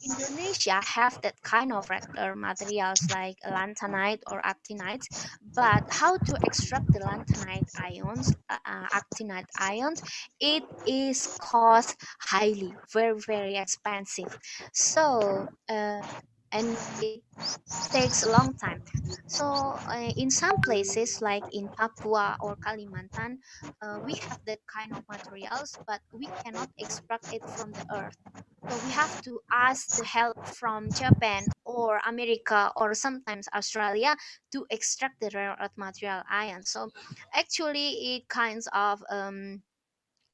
Indonesia have that kind of rare materials like lanthanide or actinide, but how to extract the lanthanide ions, actinide ions, it is cost highly, very very expensive. So and it takes a long time. So in some places like in Papua or Kalimantan, we have that kind of materials, but we cannot extract it from the earth. So we have to ask the help from Japan or America or sometimes Australia to extract the rare earth material ion. So actually it kinds of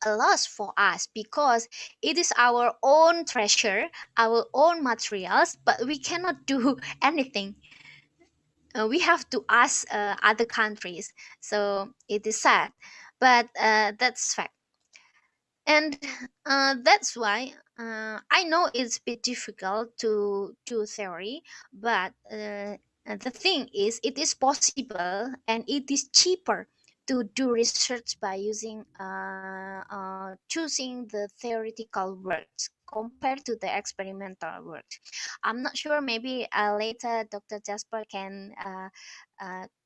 a loss for us, because it is our own treasure, our own materials, but we cannot do anything. We have to ask other countries. So it is sad, but that's fact. And that's why I know it's a bit difficult to do theory, but the thing is it is possible and it is cheaper to do research by using choosing the theoretical works compared to the experimental works. I'm not sure, maybe later Dr. Jasper can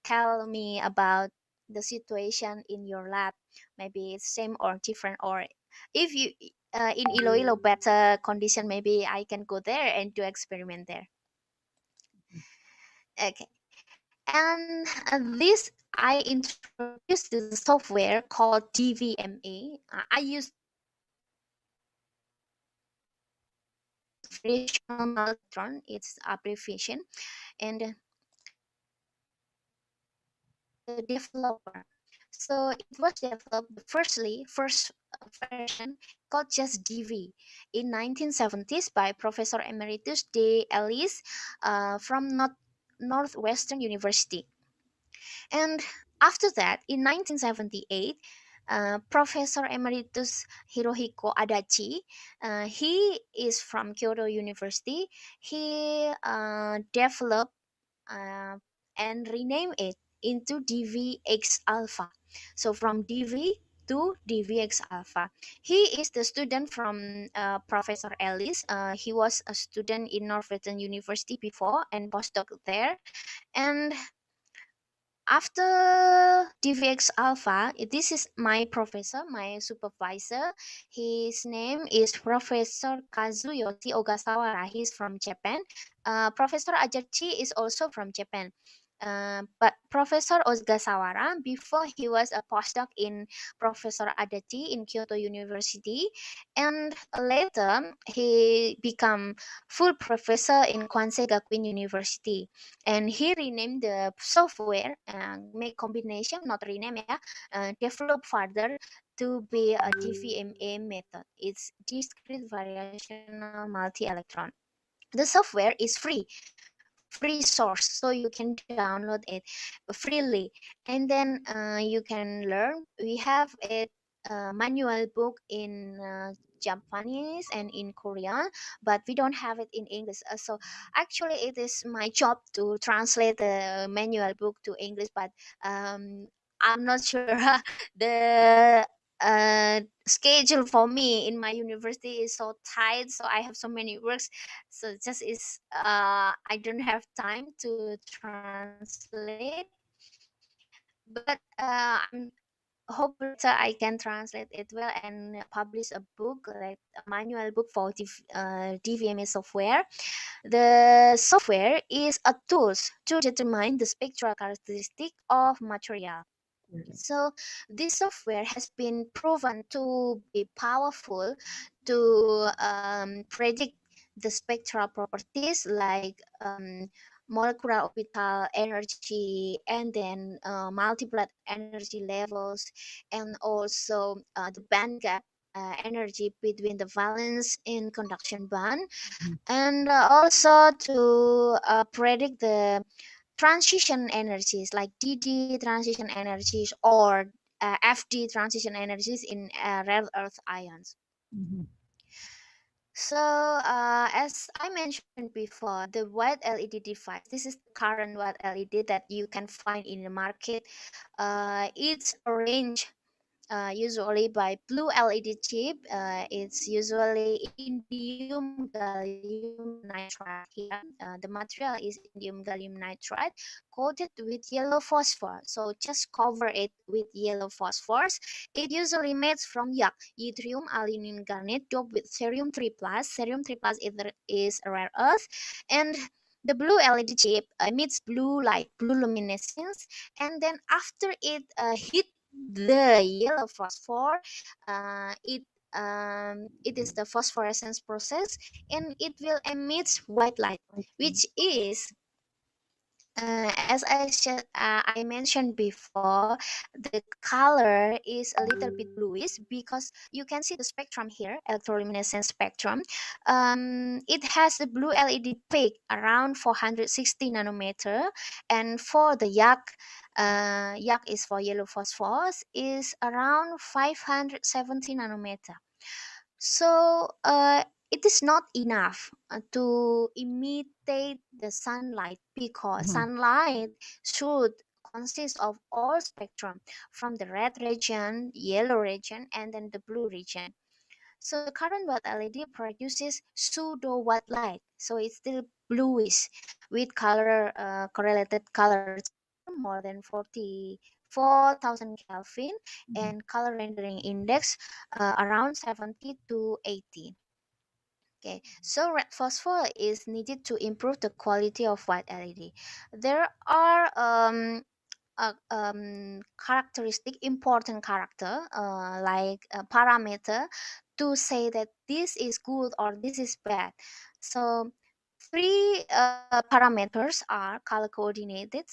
tell me about the situation in your lab. Maybe it's same or different, or if you in Iloilo better condition, maybe I can go there and do experiment there. Okay, and this I introduced this software called DVMA. I use variational multitron, its abbreviation, and the developer. So it was developed first version called just DV in 1970s by Professor Emeritus D. Ellis from Northwestern University. And after that, in 1978, Professor Emeritus Hirohiko Adachi, he is from Kyoto University. He developed uh, and rename it into DVX Alpha. So from DV to DVX Alpha. He is the student from Professor Ellis. He was a student in Northwestern University before and postdoc there. And after DVX Alpha, this is my professor, my supervisor. His name is Professor Kazuyoshi Ogasawara. He's from Japan. Professor Ajachi is also from Japan. But Professor Ogasawara, before he was a postdoc in Professor Adachi in Kyoto University, and later he became full professor in Kwansei Gakuin University, and he renamed the software, make combination, not rename ya, develop further to be a DVMA method. It's discrete variational multi-electron. The software is free source, so you can download it freely, and then you can learn. We have a manual book in Japanese and in Korean, but we don't have it in English. So actually it is my job to translate the manual book to English, but I'm not sure the schedule for me in my university is so tight, so I have so many works, so just is I don't have time to translate, but I'm hope later I can translate it well and publish a book, like a manual book for DVMA software. The software is a tool to determine the spectral characteristic of material. So this software has been proven to be powerful to predict the spectral properties like molecular orbital energy, and then multiplet energy levels, and also the band gap energy between the valence and conduction band, and also to predict the transition energies like DD transition energies or FD transition energies in rare earth ions. Mhm. So, as I mentioned before, the white LED device, this is the current white LED that you can find in the market. It's arranged usually by blue LED chip. It's usually indium gallium nitride here. The material is indium gallium nitride coated with yellow phosphor. So just cover it with yellow phosphors. It usually made from yttrium aluminum garnet doped with cerium 3 plus. Cerium 3 plus is a rare earth, and the blue LED chip emits blue light, blue luminescence, and then after it hit the yellow phosphor, it is the phosphorescence process, and it will emit white light, which is as I mentioned before, the color is a little bit bluish because you can see the spectrum here, electroluminescence spectrum. It has the blue LED peak around 460 nanometer, and for the yak is for yellow phosphorus, is around 570 nanometer. So it is not enough to imitate the sunlight, because sunlight should consist of all spectrum from the red region, yellow region, and then the blue region. So the current white LED produces pseudo white light, so it's still bluish with color correlated color temperature more than 44,000 Kelvin, and color rendering index around 70 to 80. Okay, so red phosphor is needed to improve the quality of white LED. There are characteristic, important character, like a parameter to say that this is good or this is bad. So three parameters are color coordinated,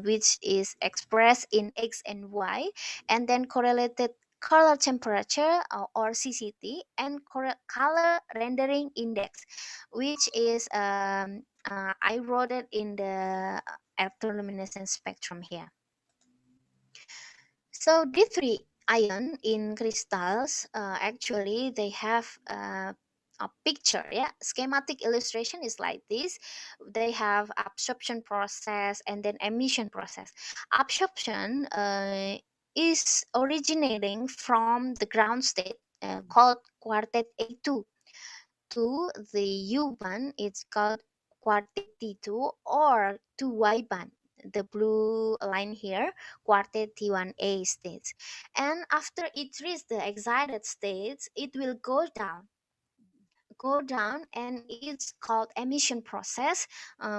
which is expressed in X and Y, and then correlated color temperature or CCT, and color rendering index, which is I wrote it in the electroluminescence spectrum here. So D3 ion in crystals, actually they have a picture, yeah, schematic illustration is like this. They have absorption process and then emission process. Absorption is originating from the ground state called quartet A2 to the U band. It's called quartet T2 or 2Y band, the blue line here, quartet T1A states. And after it reaches the excited states, it will go down, and it's called emission process,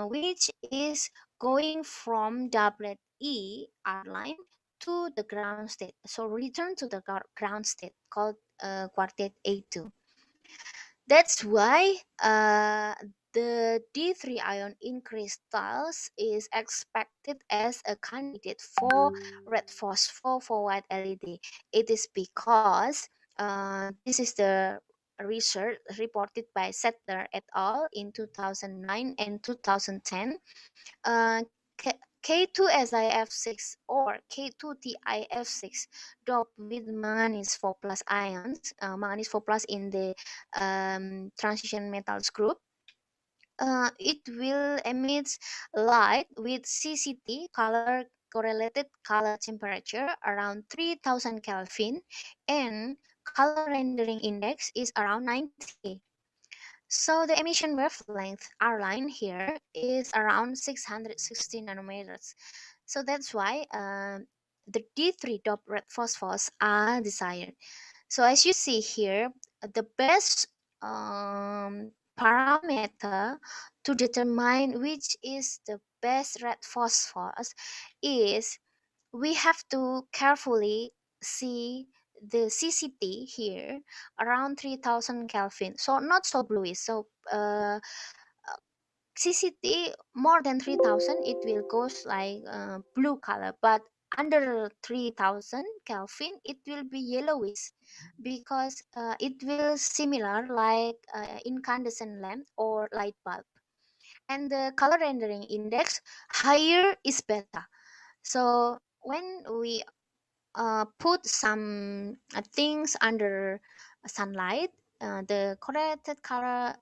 which is going from doublet E R line to the ground state. So return to the ground state called quartet A2. That's why the D3 ion in crystals is expected as a candidate for red phosphor for white LED. It is because this is the research reported by Settler et al. In 2009 and 2010. Uh, K2SiF6 or K2TiF6 doped with manganese 4 plus ions, manganese 4 plus in the transition metals group. It will emit light with CCT, color correlated color temperature, around 3000 Kelvin, and color rendering index is around 90. So the emission wavelength R line here is around 660 nanometers. So that's why the D3 dop red phosphors are desired. So as you see here, the best parameter to determine which is the best red phosphorus is we have to carefully see the CCT here around 3000 Kelvin. So not so bluish. So CCT more than 3000, it will goes like blue color, but under 3000 Kelvin it will be yellowish, because it will similar like incandescent lamp or light bulb. And the color rendering index higher is better. So when we put some things under sunlight, the correlated color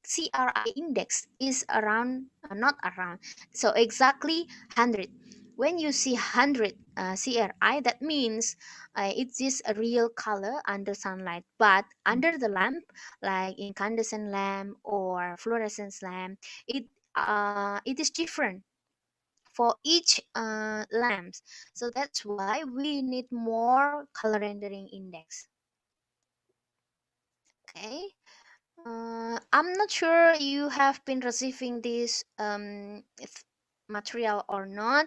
CRI index is around, not around, so exactly 100. When you see 100 CRI, that means it is a real color under sunlight. But under the lamp, like incandescent lamp or fluorescence lamp, it is different for each lamps. So that's why we need more color rendering index. Okay. I'm not sure you have been receiving this material or not,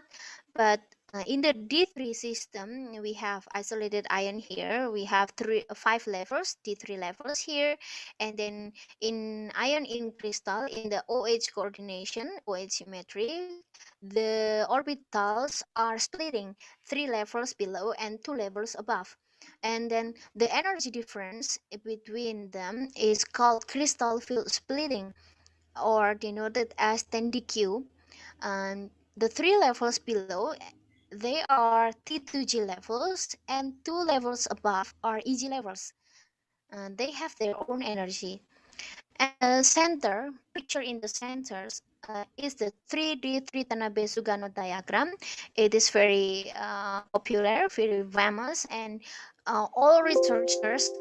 but in the D3 system, we have isolated ion here. We have five levels, D3 levels here, and then in ion in crystal, in the OH coordination, OH symmetry, the orbitals are splitting 3 levels below and 2 levels above. And then the energy difference between them is called crystal field splitting, or denoted as 10dq. And the 3 levels below, they are T2G levels, and 2 levels above are EG levels. They have their own energy. And the center, picture in the centers, is the 3D Tanabe-Sugano diagram. It is very popular, very famous, and all researchers,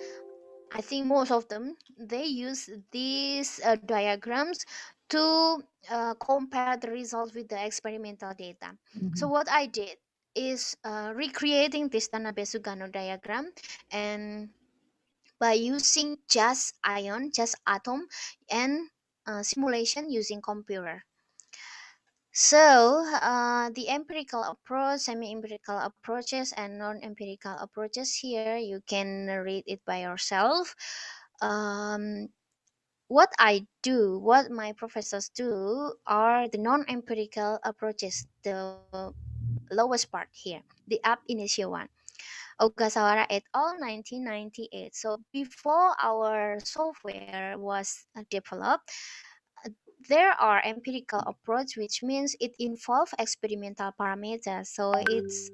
I think most of them, they use these diagrams to compare the results with the experimental data. So what I did is recreating this Tanabe-Sugano diagram, and by using just ion, just atom, and simulation using computer. So the empirical approach, semi-empirical approaches, and non-empirical approaches here, you can read it by yourself. Um, what I do, what my professors do, are the non-empirical approaches, the lowest part here, the ab initio one. Ogasawara et al. 1998. So before our software was developed, uh, there are empirical approach, which means it involves experimental parameters. So it's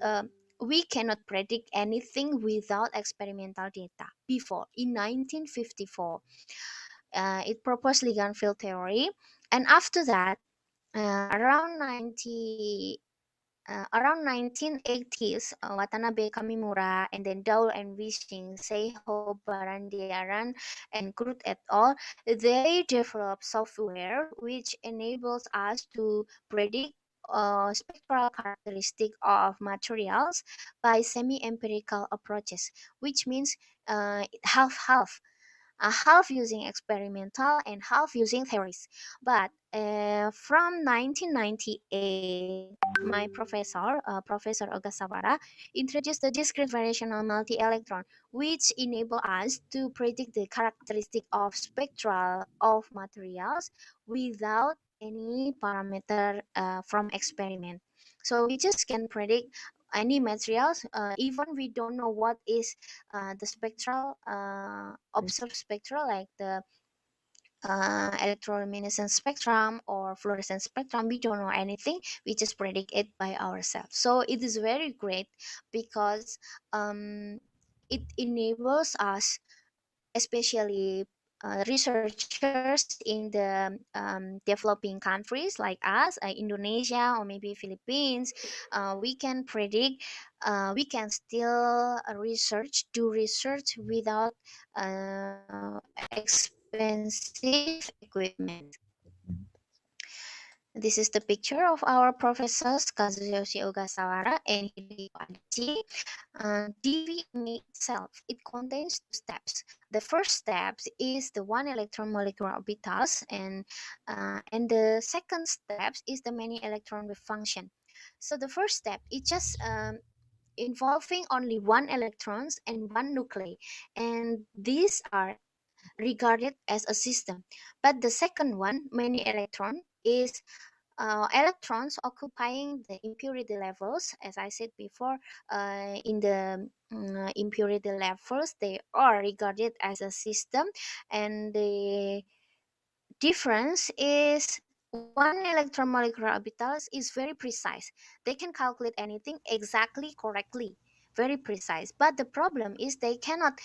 we cannot predict anything without experimental data. Before, in 1954, it proposed ligand field theory, and after that, around 1980s, Watanabe Kamimura and then Dowell and Wishing, Seiho Barandiaran and Krut et al. They developed software which enables us to predict spectral characteristic of materials by semi-empirical approaches, which means half-half, half using experimental and half using theories. But from 1998, my professor, Professor Ogasawara, introduced the discrete variational multi-electron, which enable us to predict the characteristic of spectral of materials without any parameter from experiment. So we just can predict any materials, even we don't know what is the spectral observed spectral, like the electroluminescent spectrum or fluorescent spectrum. We don't know anything, we just predict it by ourselves. So it is very great because it enables us, especially researchers in the developing countries like us, Indonesia or maybe Philippines. We can predict, we can still do research without expensive equipment. This is the picture of our professors Kazuyoshi Ogasawara and Hidehiko Adichie. DVMA itself, it contains two steps. The first step is the one electron molecular orbitals, and the second step is the many electron wave function. So the first step is just involving only one electrons and one nuclei, and these are regarded as a system. But the second one, many electron, is electrons occupying the impurity levels. As I said before, in the impurity levels, they are regarded as a system, and the difference is one electron molecular orbitals is very precise. They can calculate anything exactly correctly, very precise. But the problem is they cannot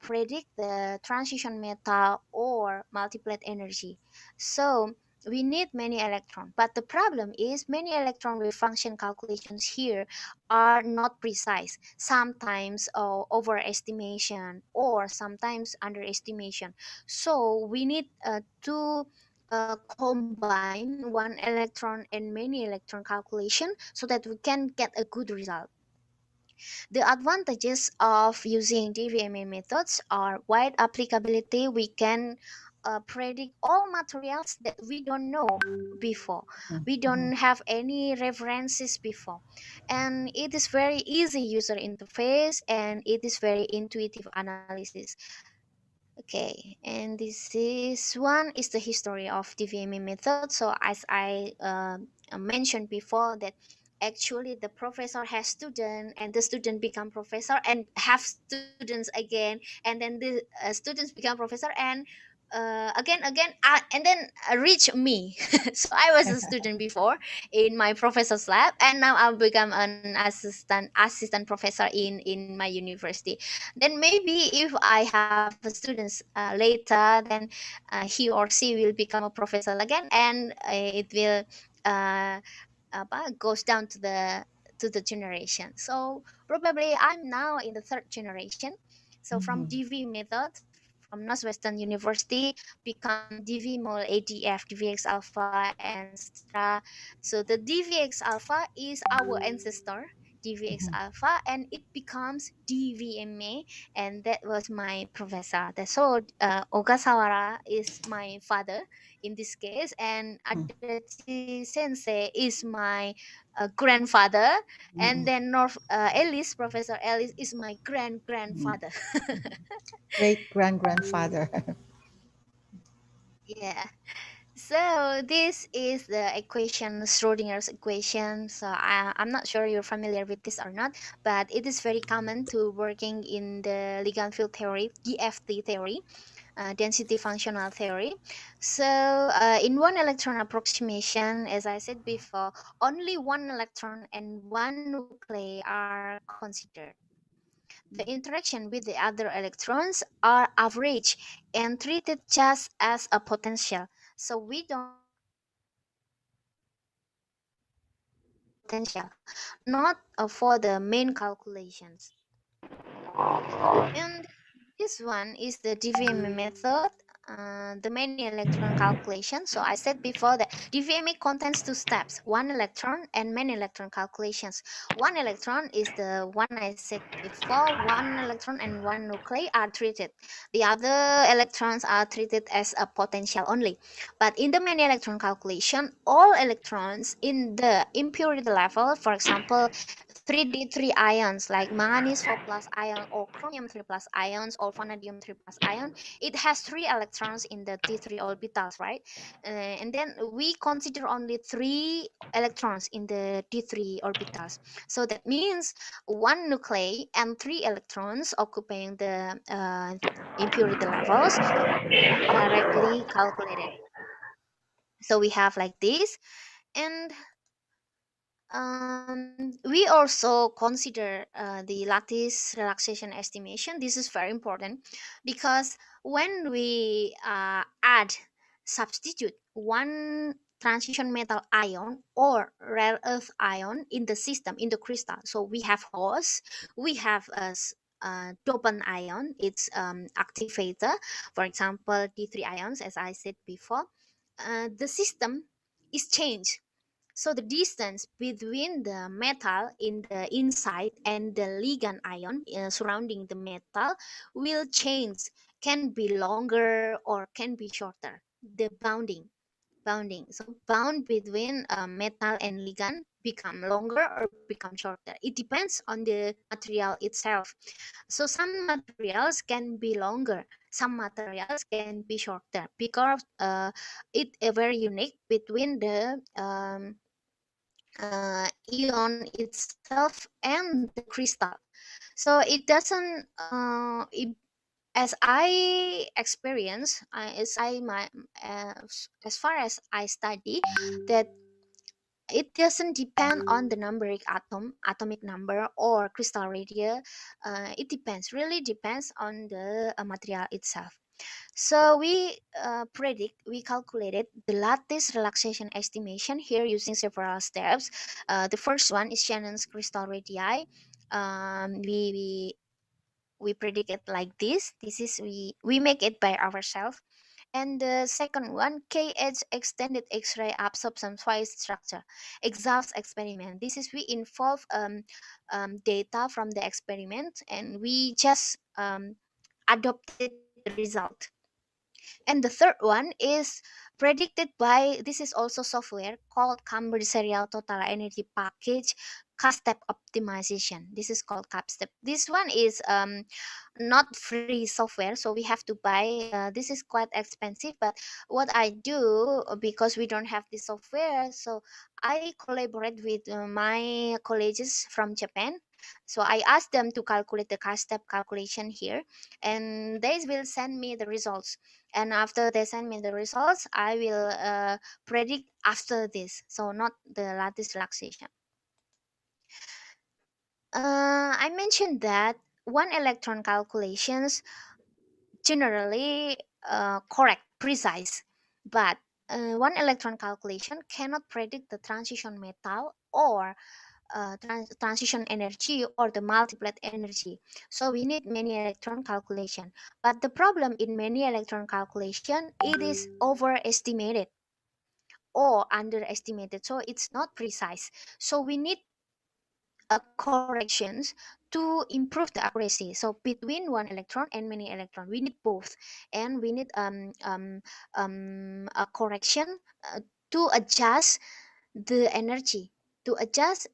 predict the transition metal or multiplet energy. So we need many electron. But the problem is many electron wave function calculations here are not precise. Sometimes overestimation or sometimes underestimation. So we need to combine one electron and many electron calculation so that we can get a good result. The advantages of using DVMA methods are wide applicability. We can predict all materials that we don't know before. We don't have any references before. And it is very easy user interface, and it is very intuitive analysis. Okay, and this is one is the history of DVMA method. So as I mentioned before, that actually the professor has student and the student become professor and have students again, and then the students become professor and and then reach me. So I was a student before in my professor's lab, and now I'll become an assistant professor in my university. Then maybe if I have students later, then he or she will become a professor again, and it will goes down to the generation. So probably I'm now in the third generation. So from DV method from Northwestern University become DV mol ADF, DVX alpha, and etc. So the DVX alpha is our ancestor, DVX alpha, and it becomes DVMA, and that was my professor. So Ogasawara is my father in this case, and Adachi Sensei is my grandfather, and then Ellis, Professor Ellis, is my grandfather. Great grandfather. Yeah. So this is the equation, Schrodinger's equation. So I'm not sure you're familiar with this or not, but it is very common to working in the ligand field theory, DFT theory, density functional theory. So in one electron approximation, as I said before, only one electron and one nuclei are considered. The interaction with the other electrons are average and treated just as a potential. So we don't potential, not for the main calculations. And this one is the DVMA method, the many electron calculation. So I said before that DVMA contains two steps, one electron and many electron calculations. One electron is the one I said before, one electron and one nuclei are treated. The other electrons are treated as a potential only. But in the many electron calculation, all electrons in the impurity level, for example, 3D3 ions like manganese 4 plus ion or chromium 3 plus ions or vanadium 3 plus ion, it has 3 electrons in the D3 orbitals, right? And then we consider only 3 electrons in the D3 orbitals. So that means one nuclei and 3 electrons occupying the impurity levels directly calculated. So we have like this. And we also consider the lattice relaxation estimation. This is very important because when we substitute one transition metal ion or rare earth ion in the system, in the crystal. So we have host, we have a dopant ion, its activator, for example, D3 ions, as I said before. The system is changed, so the distance between the metal in the inside and the ligand ion surrounding the metal will change, can be longer or can be shorter. The bounding. So bound between metal and ligand become longer or become shorter. It depends on the material itself. So some materials can be longer, some materials can be shorter because it very unique between the ion itself and the crystal. So it doesn't as I experience, as far as I study, that it doesn't depend on the numeric atomic number or crystal radius. It depends, really depends on the material itself. So we calculated the lattice relaxation estimation here using several steps. The first one is Shannon's crystal radii. We predict it like this. This is we make it by ourselves. And the second one, KH extended X-ray absorption phase structure, exhaust experiment. This is we involve data from the experiment and we just adopted the result. And the third one is predicted by, this is also software called Camber Serial Total Energy Package CASTEP optimization. This is called CASTEP. This one is not free software, so we have to buy. This is quite expensive, but what I do, because we don't have this software, so I collaborate with my colleagues from Japan. So I asked them to calculate the CASTEP calculation here, and they will send me the results. And after they send me the results, I will predict after this, so not the lattice relaxation. I mentioned that one electron calculations generally correct, precise, but one electron calculation cannot predict the transition metal or transition energy or the multiplet energy. So we need many electron calculation. But the problem in many electron calculation, it is overestimated or underestimated. So it's not precise. So we need corrections to improve the accuracy. So between one electron and many electron, we need both, and we need a correction to adjust the energy, to adjust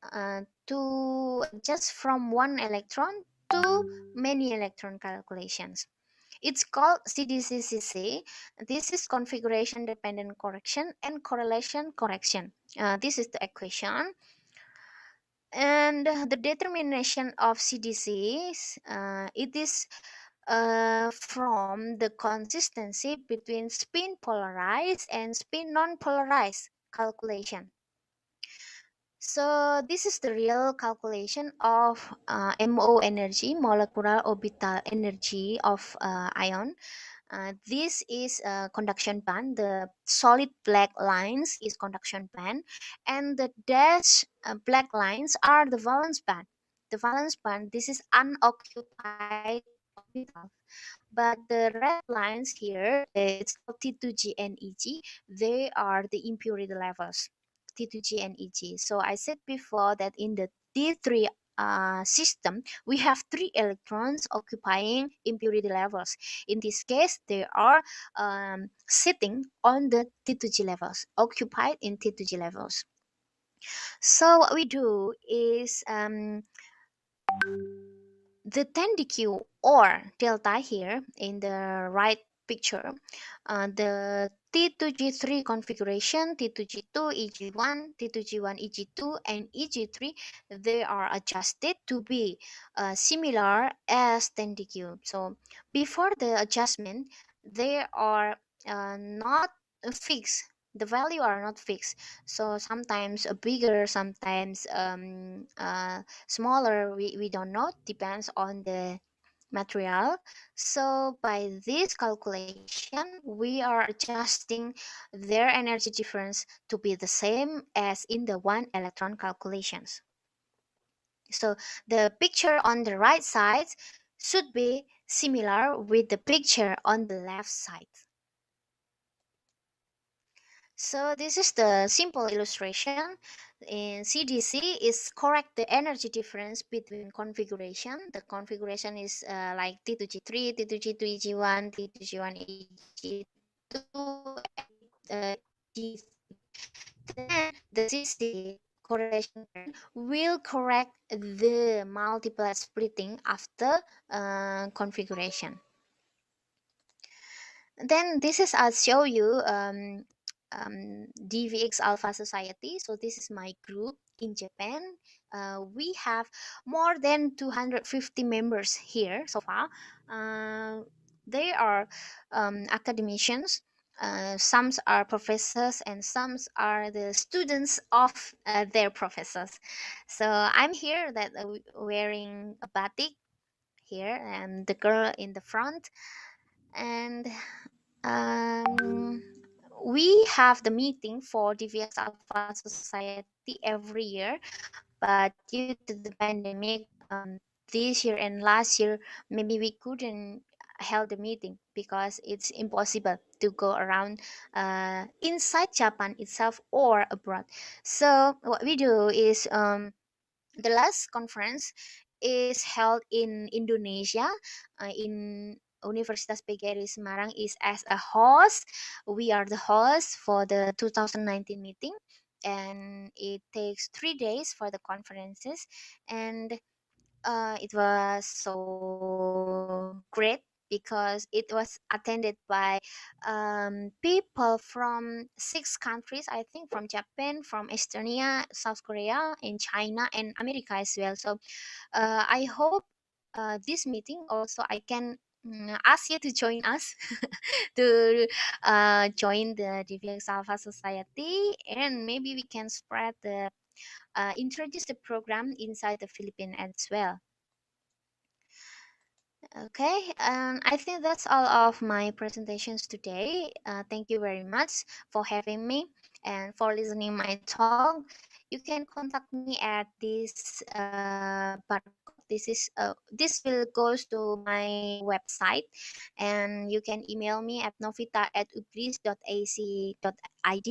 from one electron to many electron calculations. It's called CDCCC. This is configuration dependent correction and correlation correction. This is the equation. And the determination of CDCs, it is from the consistency between spin polarized and spin non-polarized calculation. So this is the real calculation of MO energy, molecular orbital energy of ion. This is conduction band. The solid black lines is conduction band, and the dashed black lines are the valence band. The valence band, this is unoccupied orbital. But the red lines here, it's called T2G and EG. They are the impurity levels, T2G and EG. So I said before that in the T3 system, we have 3 electrons occupying impurity levels. In this case, they are sitting on the T2G levels, occupied in T2G levels. So what we do is the 10dq or delta here in the right picture, the T2G3 configuration, T2G2, EG1, T2G1, EG2, and EG3, they are adjusted to be similar as 10dq. So before the adjustment, they are not fixed. The value are not fixed. So sometimes bigger, sometimes smaller, we don't know, depends on the material. So by this calculation we are adjusting their energy difference to be the same as in the 1 electron calculations. So the picture on the right side should be similar with the picture on the left side. So this is the simple illustration. In CDC is correct the energy difference between configuration. The configuration is like T2G3, T2G2 EG1, T2G1 EG2, G3. Then the CC correlation will correct the multiplet splitting after configuration. Then this is I'll show you DVX Alpha Society. So this is my group in Japan. We have more than 250 members here so far. They are academicians. Some are professors and some are the students of their professors. So I'm here that wearing a batik here, and the girl in the front. And we have the meeting for DVX Alpha Society every year, but due to the pandemic, this year and last year, maybe we couldn't held the meeting because it's impossible to go around inside Japan itself or abroad. So what we do is the last conference is held in Indonesia, in Universitas PGRI Semarang is as a host. We are the host for the 2019 meeting, and it takes 3 days for the conferences, and it was so great because it was attended by people from 6 countries, I think, from Japan, from Estonia, South Korea, and China, and America as well. So I hope this meeting also I can ask you to join us to join the DVX Alpha Society, and maybe we can spread the introduce the program inside the Philippines as well. Okay, I think that's all of my presentations today. Thank you very much for having me and for listening my talk. You can contact me at this barcode. This will goes to my website, and you can email me at novita@ugris.ac.id,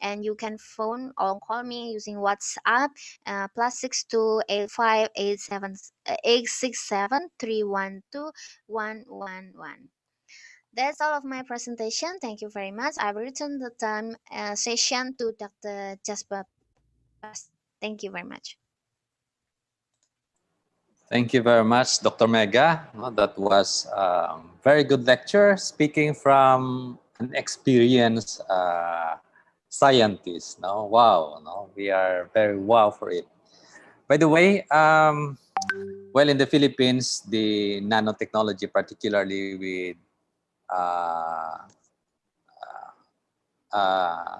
and you can phone or call me using WhatsApp +62 8587 867 312 111. That's all of my presentation. Thank you very much. I will return the time session to Dr. Jasper. Thank you very much. Thank you very much, Dr. Mega. No, that was very good lecture, speaking from an experienced scientist. No, wow, no, we are very wow for it. By the way, well, in the Philippines, the nanotechnology, particularly with uh, uh,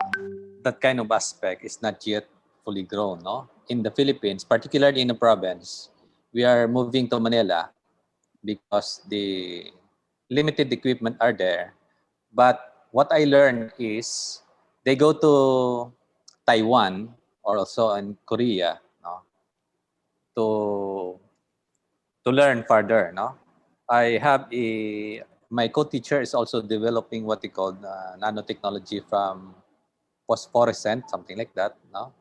that kind of aspect, is not yet fully grown. No, in the Philippines, particularly in the province, we are moving to Manila because the limited equipment are there. But what I learned is they go to Taiwan or also in Korea, no, to learn further. No, I have a my co-teacher is also developing what they call nanotechnology from phosphorescent, something like that. No,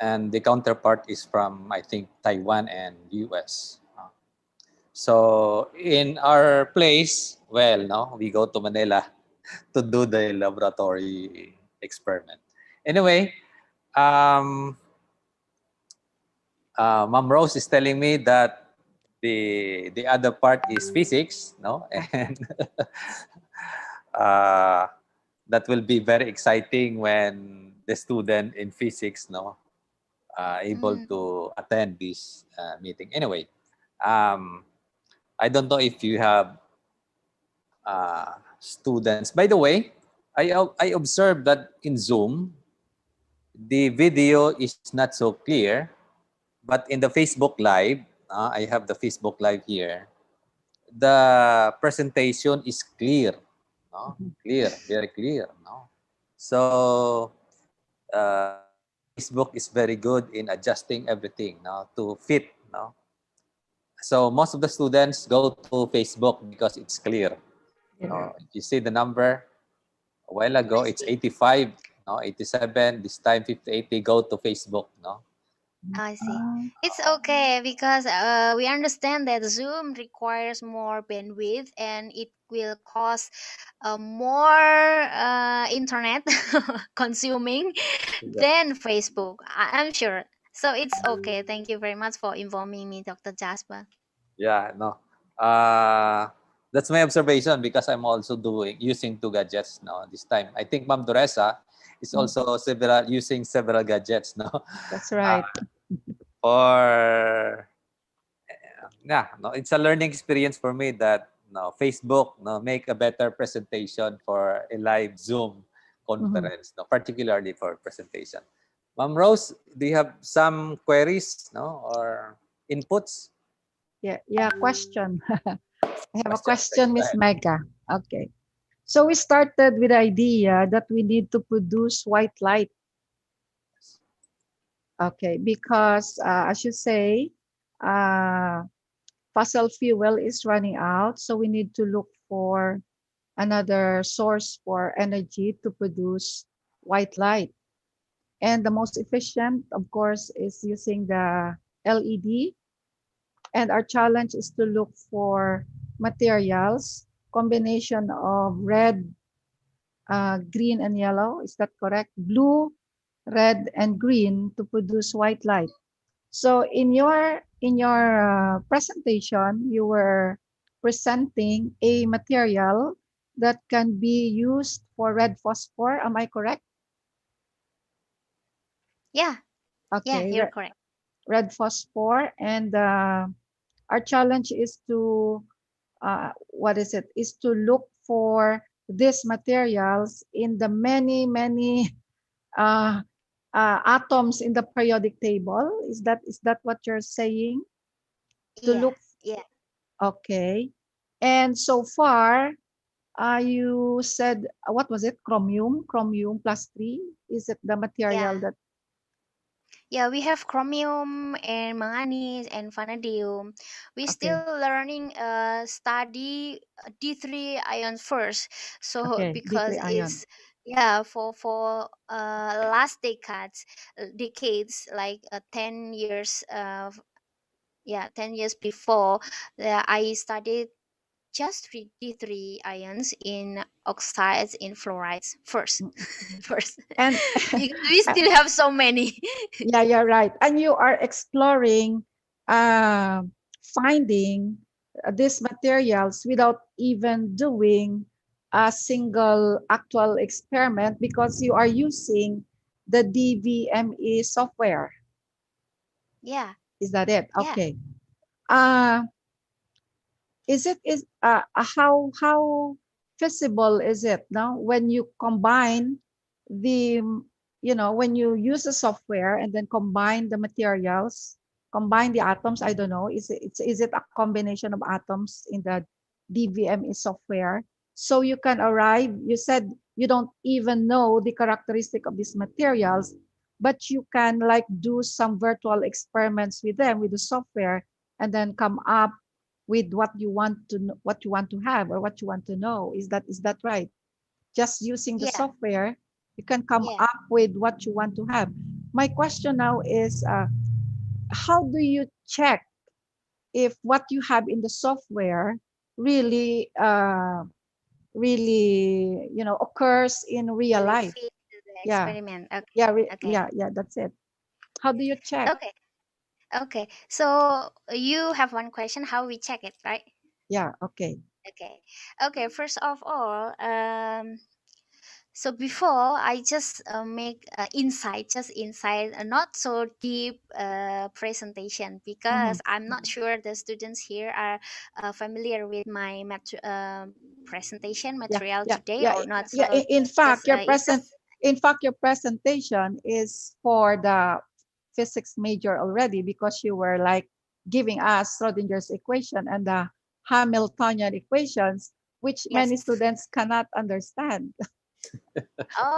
and the counterpart is from I think Taiwan and US. So in our place, well, no, we go to Manila to do the laboratory experiment. Anyway, um, Ma'am Rose is telling me that the other part is physics, no, and uh, that will be very exciting when the student in physics, no, able Mm. to attend this meeting. Anyway, um, I don't know if you have students. By the way, I observed that in Zoom, the video is not so clear, but in the Facebook Live, I have the Facebook Live here, the presentation is clear, no? Clear, very clear, no? So, Facebook is very good in adjusting everything, no, to fit, no? So most of the students go to Facebook because it's clear. Yeah. You see the number, a while ago, I it's see. 85, no, 87. This time, 58, they go to Facebook, no? I see. Ah, It's okay because we understand that Zoom requires more bandwidth and it will cost more internet consuming Yeah. than Facebook. I'm sure. So it's okay. Thank you very much for informing me, Dr. Jasper. Yeah, no. That's my observation because I'm also using two gadgets now this time. I think Ma'am Doresa is also using several gadgets now. that's Uh, right. for yeah, no, it's a learning experience for me that no Facebook no make a better presentation for a live Zoom Mhm. conference, no, particularly for presentation. Ma'am Rose, do you have some queries, no, or inputs? Yeah, question. I have a Question. Thank you. question, Go Miss ahead. Mega. Okay. So we started with the idea that we need to produce white light. Okay, because as you say, uh, fossil fuel is running out, so we need to look for another source for energy to produce white light. And the most efficient, of course, is using the LED. And our challenge is to look for materials, combination of red, green, and yellow. Is that correct? Blue, red, and green to produce white light. So in your presentation, you were presenting a material that can be used for red phosphor. Am I correct? Yeah, yeah, Okay, you're correct. red phosphor, and our challenge is to what is it? Is to look for these materials in the many uh, atoms in the periodic table. Is that what you're saying? To Yeah, look. yeah, Okay. And so far, you said, what was it? Chromium plus 3. Is it the material yeah. that, Yeah, we have chromium and manganese and vanadium. We okay, still learning study D3 ions first. So okay, because D3 ion. it's yeah for last decades like 10 years 10 years before I studied just D3 ions in oxides in fluorides first Mm. first And because we still have so many. yeah, you're right. And you are exploring uh, finding these materials without even doing a single actual experiment because you are using the DVME software. Yeah. Is that it? Yeah. Okay. Uh, how feasible is it now when you combine the when you use the software and then combine the materials, combine the atoms? I don't know, is it a combination of atoms in the DVME software, so you can arrive, you said you don't even know the characteristic of these materials, but you can like do some virtual experiments with them with the software and then come up with what you want to what you want to have or what you want to know. Is that right? Just using the Yeah. software, you can come Yeah. up with what you want to have. My question now is, how do you check if what you have in the software really, really, occurs in real Really life? fit to the Yeah, experiment. Okay. yeah, Okay. yeah. That's it. How do you check? Okay. Okay. So you have one question, how we check it, right? Yeah. Okay. Okay. Okay. First of all, so before I just make just insight, not so deep presentation, Mm-hmm. because I'm not sure the students here are familiar with my presentation Yeah, material yeah, today yeah, or not. yeah. So In fact, just it's just your presentation is for the physics major already because you were like giving us Schrodinger's equation and the Hamiltonian equations, which many yes. students cannot understand.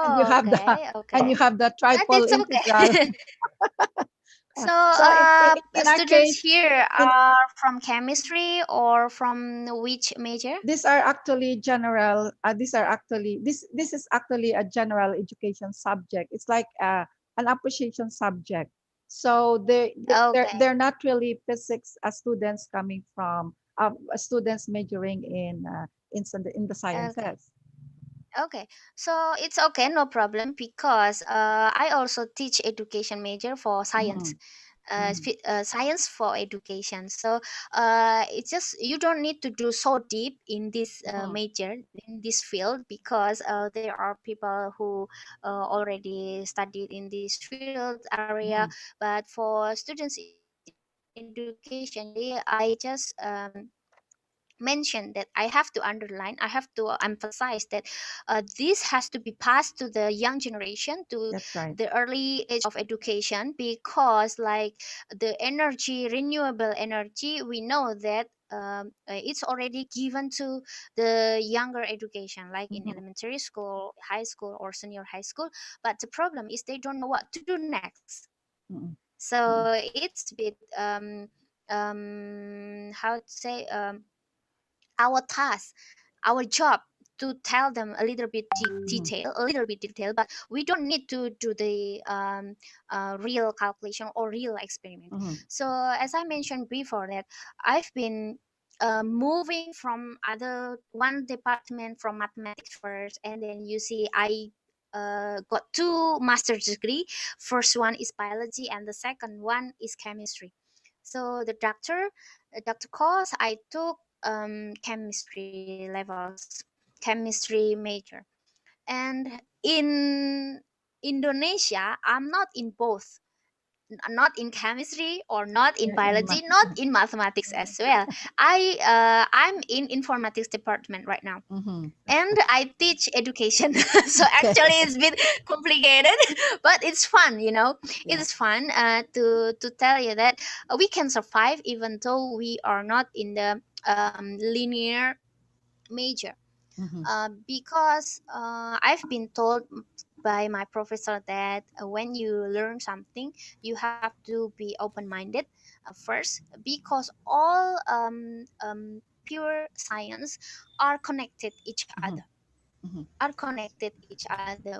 And you Oh, have the okay, and you okay. have the But triple it's integral. okay. So, So in our students case, here in are from chemistry or from which major? these are actually general these are actually this is actually a general education subject. It's like an appreciation subject, so Okay, they're not really physics students coming from students majoring in the okay, sciences. okay. So it's okay, no problem, because I also teach education major for Hmm. science. Hmm. Science for education. So it's just you don't need to do so deep in this Hmm. major, in this field, because there are people who already studied in this field area. Hmm. But for students in education major, I just mention that I have to underline, I have to emphasize that this has to be passed to the young generation, to That's right. the early age of education, because like the energy, renewable energy, we know that it's already given to the younger education, like in Hmm. elementary school, high school, or senior high school. But the problem is they don't know what to do next. Hmm. So Hmm. it's a bit how to say, our task, our job, to tell them a little bit Hmm. detail, but we don't need to do the real calculation or real experiment. Hmm. So as I mentioned before, that I've been moving from other one department, from mathematics first, and then you see I got two master's degree. First one is biology and the second one is chemistry. So the doctor course I took chemistry levels, chemistry major. And in Indonesia, I'm not in both, not in chemistry or not in Yeah, in biology, not in mathematics as well. I'm in informatics department right now, hmm. and I teach education. So Okay. actually it's a bit complicated, but it's fun, it Yeah. is fun to tell you that we can survive even though we are not in the linear major. Hmm. Because I've been told by my professor that when you learn something, you have to be open-minded first, because all pure science are connected each Hmm. other, Hmm.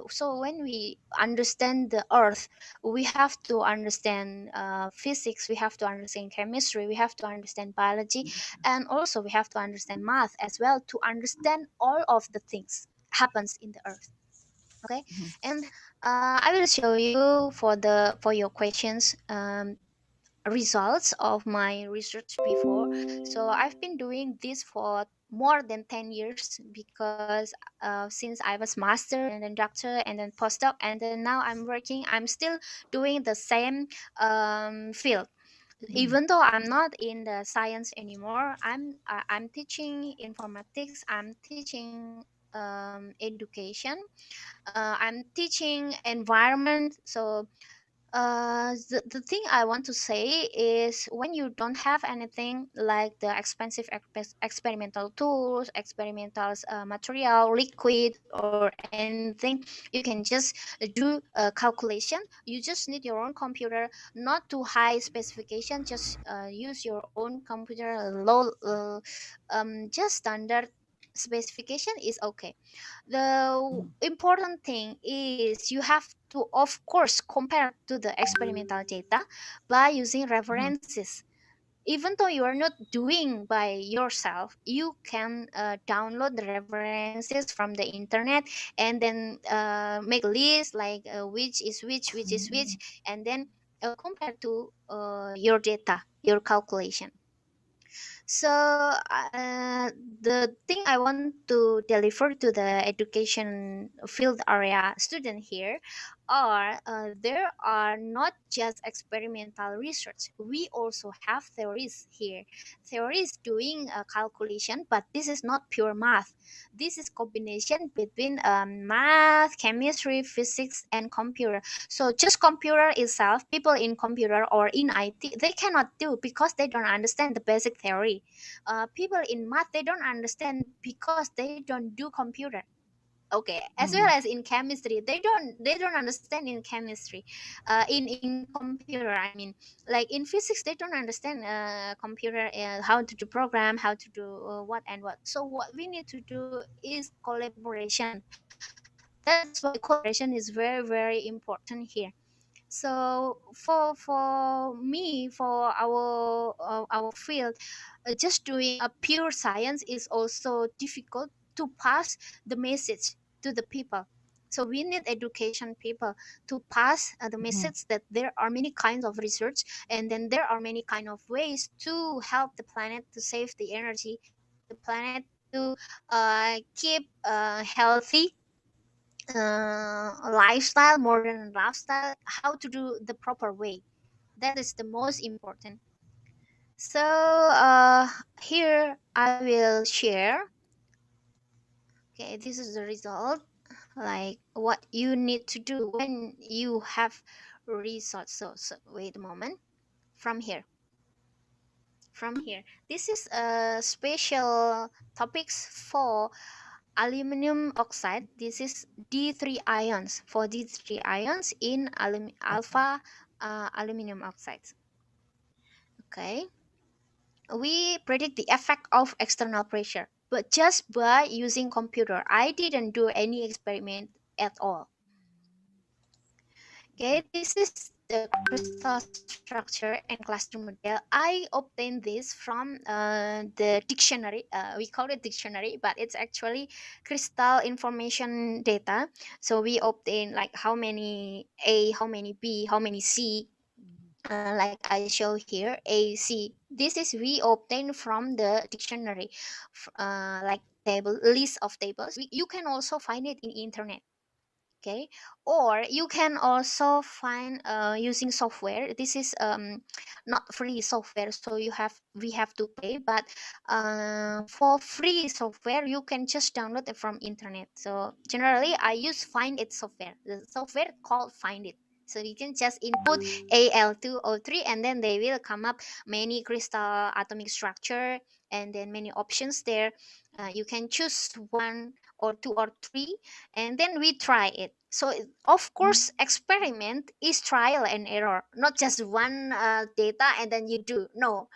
So when we understand the earth, we have to understand physics, we have to understand chemistry, we have to understand biology, and also we have to understand math as well, to understand all of the things happens in the earth. Okay. And I will show you for your questions, results of my research before. So I've been doing this for more than 10 years, because since I was master and then doctor and then postdoc and then now I'm working, I'm still doing the same field. Even though I'm not in the science anymore, I'm teaching informatics, I'm teaching education, I'm teaching environment. So the thing I want to say is, when you don't have anything like the expensive experimental tools, experimental material, liquid, or anything, you can just do a calculation. You just need your own computer, not too high specification, just use your own computer, low, just standard specification is okay. The important thing is you have to, of course, compare to the experimental data by using references. Even though you are not doing by yourself, you can download the references from the internet, and then make a list like which is which is which, and then compare to your data, your calculation. So the thing I want to deliver to the education field area student here are, there are not just experimental research. We also have theories here. Theories doing a calculation, but this is not pure math. This is combination between math, chemistry, physics, and computer. So just computer itself, people in computer or in IT, they cannot do because they don't understand the basic theory. People in math, they don't understand because they don't do computer. Okay, as well as in chemistry, they don't understand in chemistry, in computer, I mean, like in physics they don't understand computer, how to do program, how to do what and what. So what we need to do is collaboration. That's why collaboration is very, very important here. So for me, for our field, just doing a pure science is also difficult to pass the message to the people. So we need education people to pass the message that there are many kinds of research, and then there are many kind of ways to help the planet, to save the energy, the planet, to keep healthy lifestyle, modern lifestyle, how to do the proper way. That is the most important. So here I will share. Okay, this is the result, like what you need to do when you have results. So wait a moment. From here, this is a special topics for aluminum oxide. This is D3 ions, for D3 ions in alpha aluminum oxides. Okay, we predict the effect of external pressure, but just by using computer. I didn't do any experiment at all. Okay, this is the crystal structure and cluster model. I obtained this from the dictionary. We call it dictionary, but it's actually crystal information data. So we obtain like how many A, how many B, how many C. Like I show here, A, C. This is we obtain from the dictionary, like table list of tables. You can also find it in internet. Okay, or you can also find using software. This is not free software, so we have to pay, but for free software you can just download it from internet. So generally I use find it software, the software called find it. So you can just input Al2O3 and then they will come up many crystal atomic structure, and then many options there. You can choose one or two or three, and then we try it. So of course experiment is trial and error, not just one data and then you do. No,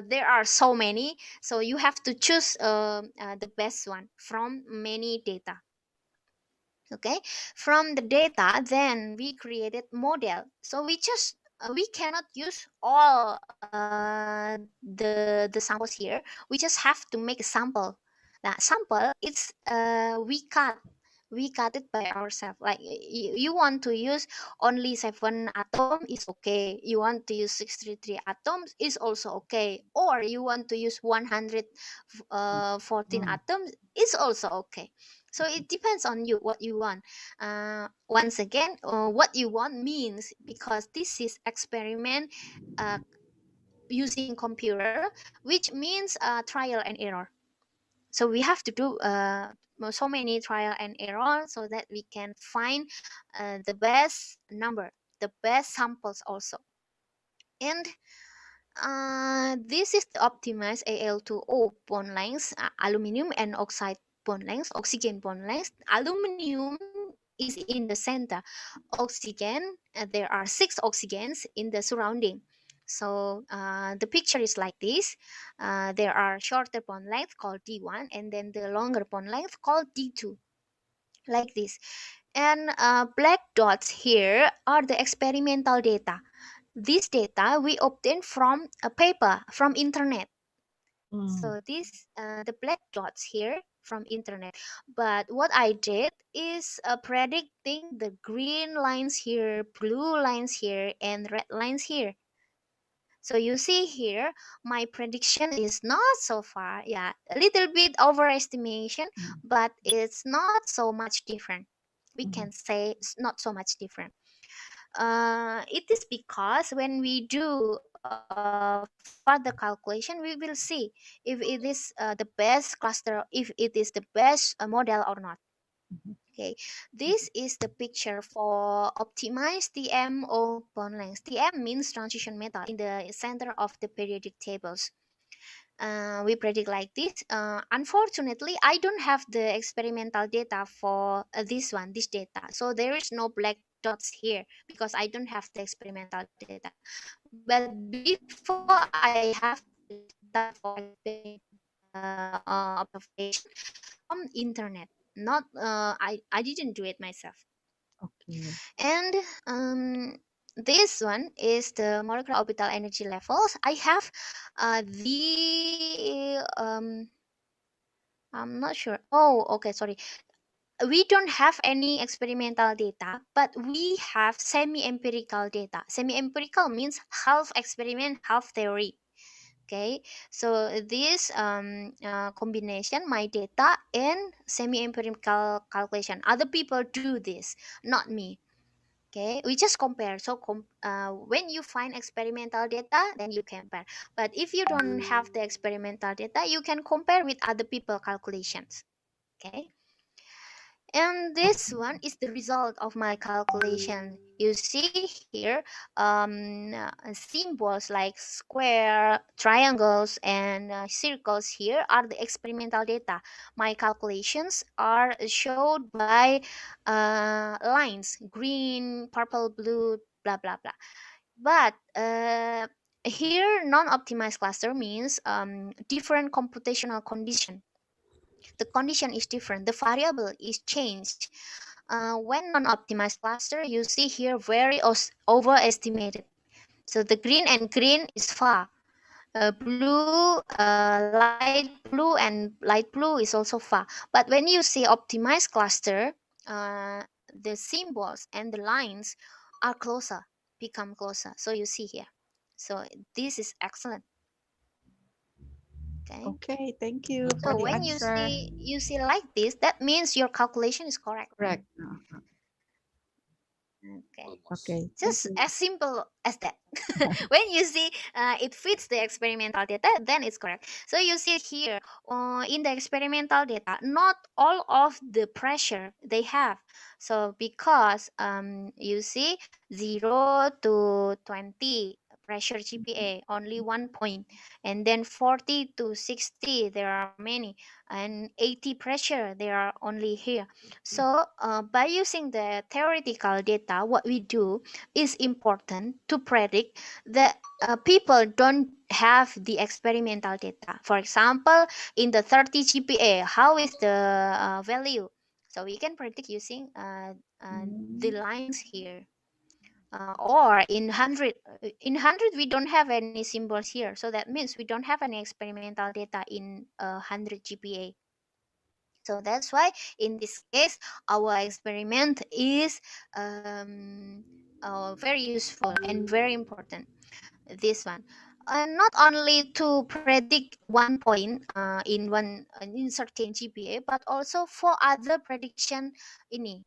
there are so many, so you have to choose the best one from many data. Okay, from the data then we created model. So we just we cannot use all the samples here. We just have to make a sample. Now sample, it's we cut we cut it by ourselves. Like you want to use only 7 atom is okay, you want to use 63 atoms is also okay, or you want to use 114 atoms is also okay. So it depends on you what you want. Once again, what you want means, because this is experiment using computer, which means trial and error. So we have to do so many trial and error so that we can find the best number, the best samples also. And this is the optimized Al2O bond length, aluminum and oxide bond length, oxygen bond length. Aluminum is in the center. Oxygen, there are 6 oxygens in the surrounding. So the picture is like this. There are shorter bond length called D1, and then the longer bond length called D2, like this. And black dots here are the experimental data. This data we obtain from a paper from internet. So this the black dots here from internet. But what I did is predicting the green lines here, blue lines here, and red lines here. So you see here, my prediction is not so far. Yeah, a little bit overestimation, but it's not so much different. We can say it's not so much different. It is because when we do further calculation, we will see if it is the best cluster, if it is the best model or not. Okay, this is the picture for optimized TMO bond length. TM means transition metal in the center of the periodic tables. We predict like this. Unfortunately, I don't have the experimental data for this data. So there is no black dots here because I don't have the experimental data. But before I have the data for experimental observation from internet. Not I didn't do it myself. Okay. And this one is the molecular orbital energy levels. I have the I'm not sure. Oh, okay, sorry. We don't have any experimental data, but we have semi-empirical data. Semi-empirical means half experiment, half theory. Okay, so this combination, my data and semi-empirical calculation. Other people do this, not me. Okay, we just compare. So when you find experimental data, then you compare. But if you don't have the experimental data, you can compare with other people calculations. Okay, and this one is the result of my calculation. You see here symbols like square, triangles, and circles here are the experimental data. My calculations are showed by lines, green, purple, blue, blah blah blah. But here non-optimized cluster means different computational condition. The condition is different, the variable is changed. When non-optimized cluster, you see here very overestimated. So the green and green is far. Blue, light blue and light blue is also far. But when you see optimized cluster, the symbols and the lines are closer, become closer. So you see here. So this is excellent. Okay. Okay, thank you for So the when answer. you see like this, that means your calculation is correct. Correct. Okay. Almost. Okay, thank Just you. as simple as that. When you see it fits the experimental data, then it's correct. So you see here in the experimental data, not all of the pressure they have. So because you see 0 to 20 pressure GPA, only 1 point, and then 40 to 60, there are many, and 80 pressure, there are only here. So by using the theoretical data, what we do is important to predict that people don't have the experimental data. For example, in the 30 GPA, how is the value? So we can predict using the lines here. Or in 100 we don't have any symbols here, so that means we don't have any experimental data in 100 GPA. So that's why in this case our experiment is very useful and very important, this one. And not only to predict one point in certain GPA, but also for other prediction ini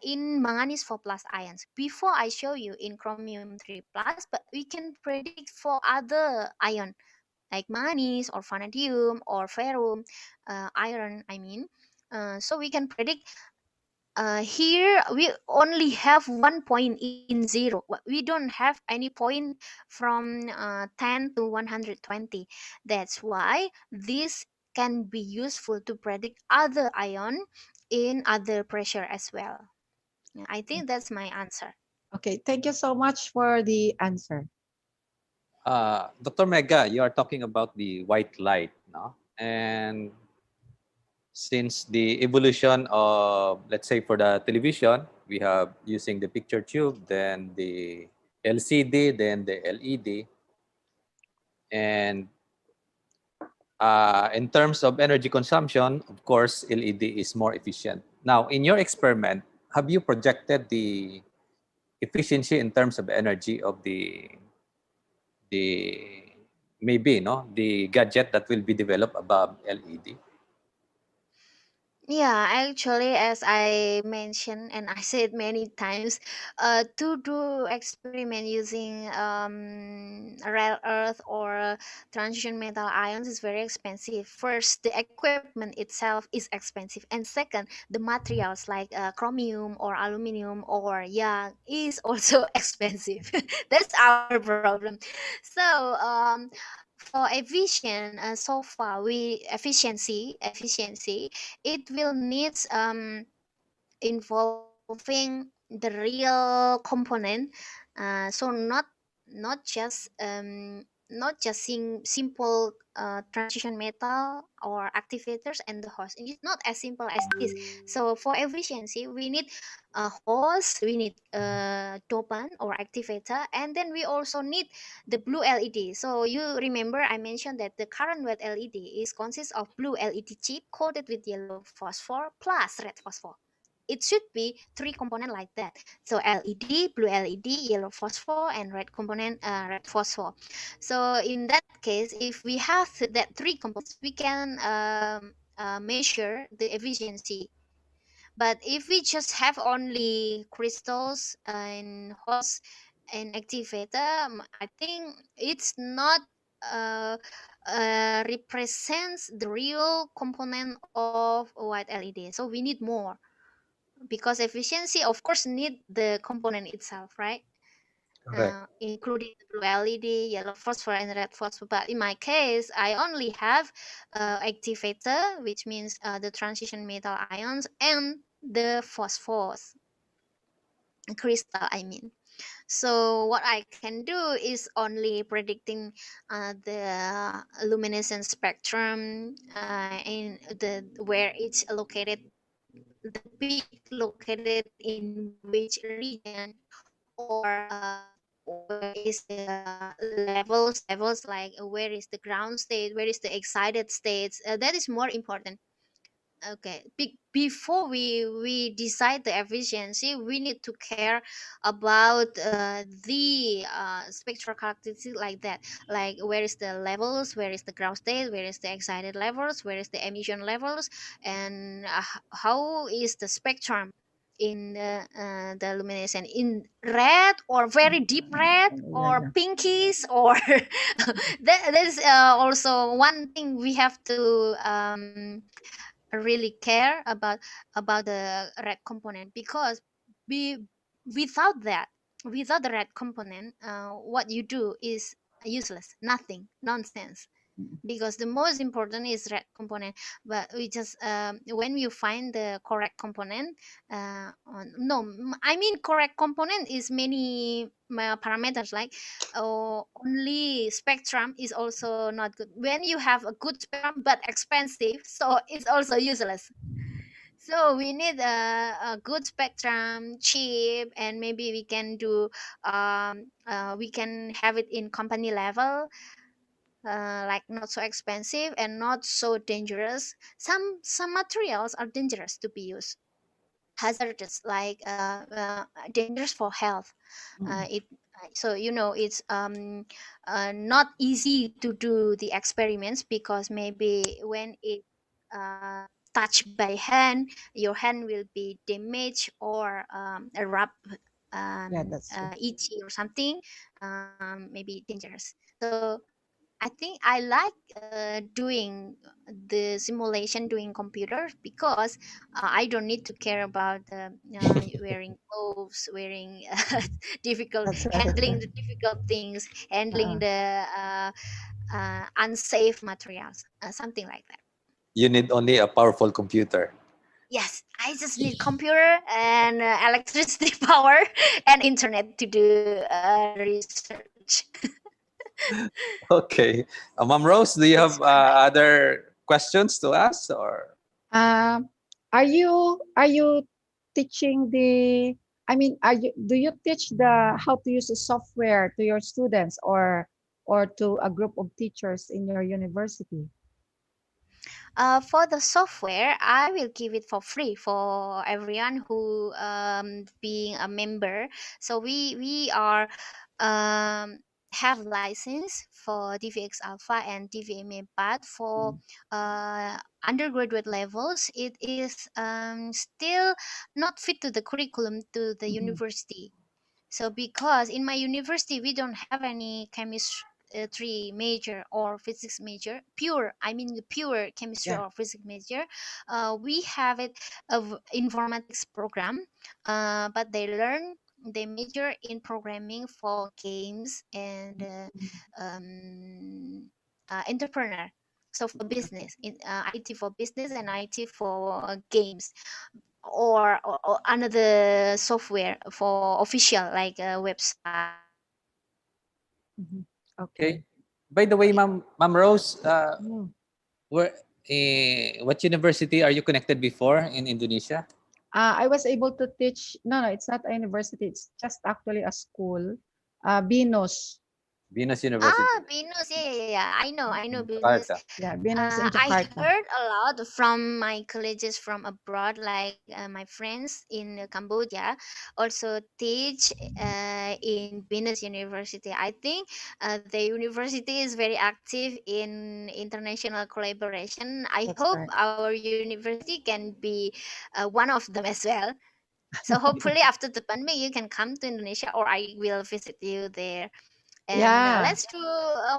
in manganese 4 plus ions. Before I show you in chromium 3 plus, but we can predict for other ion like manganese or vanadium or ferrum, iron, I mean. So we can predict. Here we only have 1 point in zero. We don't have any point from 10 to 120. That's why this can be useful to predict other ion in other pressure as well. Yeah, I think that's my answer. Okay, thank you so much for the answer. Dr. Mega, you are talking about the white light, no? And since the evolution of, let's say, for the television, we have using the picture tube, then the LCD, then the LED. And in terms of energy consumption, of course, LED is more efficient. Now, in your experiment, have you projected the efficiency in terms of energy of the maybe the gadget that will be developed above LED? Yeah, actually, as I mentioned and I said many times, to do experiment using rare earth or transition metal ions is very expensive. First, the equipment itself is expensive, and second, the materials like chromium or aluminum or yeah is also expensive. That's our problem. So for efficient, so far we efficiency it will needs involving the real component, so not just simple transition metal or activators and the host. It's not as simple as this. So for efficiency we need a host, we need a dopant or activator, and then we also need the blue LED. So you remember I mentioned that the current wet LED is consists of blue LED chip coated with yellow phosphor plus red phosphor. It should be three component like that. So LED, blue LED, yellow phosphor, and red component, red phosphor. So in that case, if we have that three components, we can measure the efficiency. But if we just have only crystals and host and activator, I think it's not represents the real component of white LED. So we need more, because efficiency of course need the component itself, right? Correct. Including the blue LED, yellow phosphor, and red phosphor. But in my case, I only have activator, which means the transition metal ions, and the phosphorus crystal, I mean. So what I can do is only predicting the luminescence spectrum in the where it's located, the peak located in which region, or where is the levels like where is the ground state, where is the excited states. That is more important. Okay, before we decide the efficiency, we need to care about the spectral characteristics like that, like where is the levels, where is the ground state, where is the excited levels, where is the emission levels, and how is the spectrum in the luminescence in red or very deep red Yeah, or yeah. pinkish or that is also one thing we have to really care about the red component, because we without that, without the red component, what you do is useless, nothing, nonsense, because the most important is red component. But we just when you find the correct component, no, I mean correct component is many parameters, like only spectrum is also not good. When you have a good spectrum but expensive, so it's also useless. So we need a good spectrum, cheap, and maybe we can do we can have it in company level. like not so expensive and not so dangerous. Some materials are dangerous to be used, hazardous, like dangerous for health. It so it's not easy to do the experiments, because maybe when it touched by hand, your hand will be damaged or rub Yeah, that's true. itchy or something, maybe dangerous. So I think I like doing the simulation, doing computers, because I don't need to care about wearing clothes, wearing difficult, That's right. handling the difficult things, handling Uh-uh. the unsafe materials, something like that. You need only a powerful computer. Yes, I just need computer and electricity power and internet to do the research. Okay. Ma'am Rose, do you It's have fun, right? other questions to ask or? Um, are you teaching the? I mean, do you teach the how to use the software to your students or to a group of teachers in your university? For the software, I will give it for free for everyone who being a member. So we are um, have license for DVX Alpha and DVMA, but for undergraduate levels, it is still not fit to the curriculum to the Mhm. university. So because in my university we don't have any chemistry major or physics major, pure, I mean the pure chemistry Yeah. or physics major. We have it of informatics program, but they major in programming for games and entrepreneur. So for business, in IT for business and IT for games, or another software for official, like a website Mhm. Okay. Okay. By the way, or Ma'am Rose, Mm. where, what university are you connected before in Indonesia? I was able to teach. No, no, it's not a university. It's just actually a school. Binos. Venus University. business. Yeah, yeah, yeah. I know In business. Jakarta. Yeah, Binos in I Jakarta. heard a lot from my colleagues from abroad, like my friends in Cambodia also teach in Venus University. I think the university is very active in international collaboration. I That's hope right. our university can be one of them as well. So hopefully after the pandemic, you can come to Indonesia, or I will visit you there, and Yeah. let's do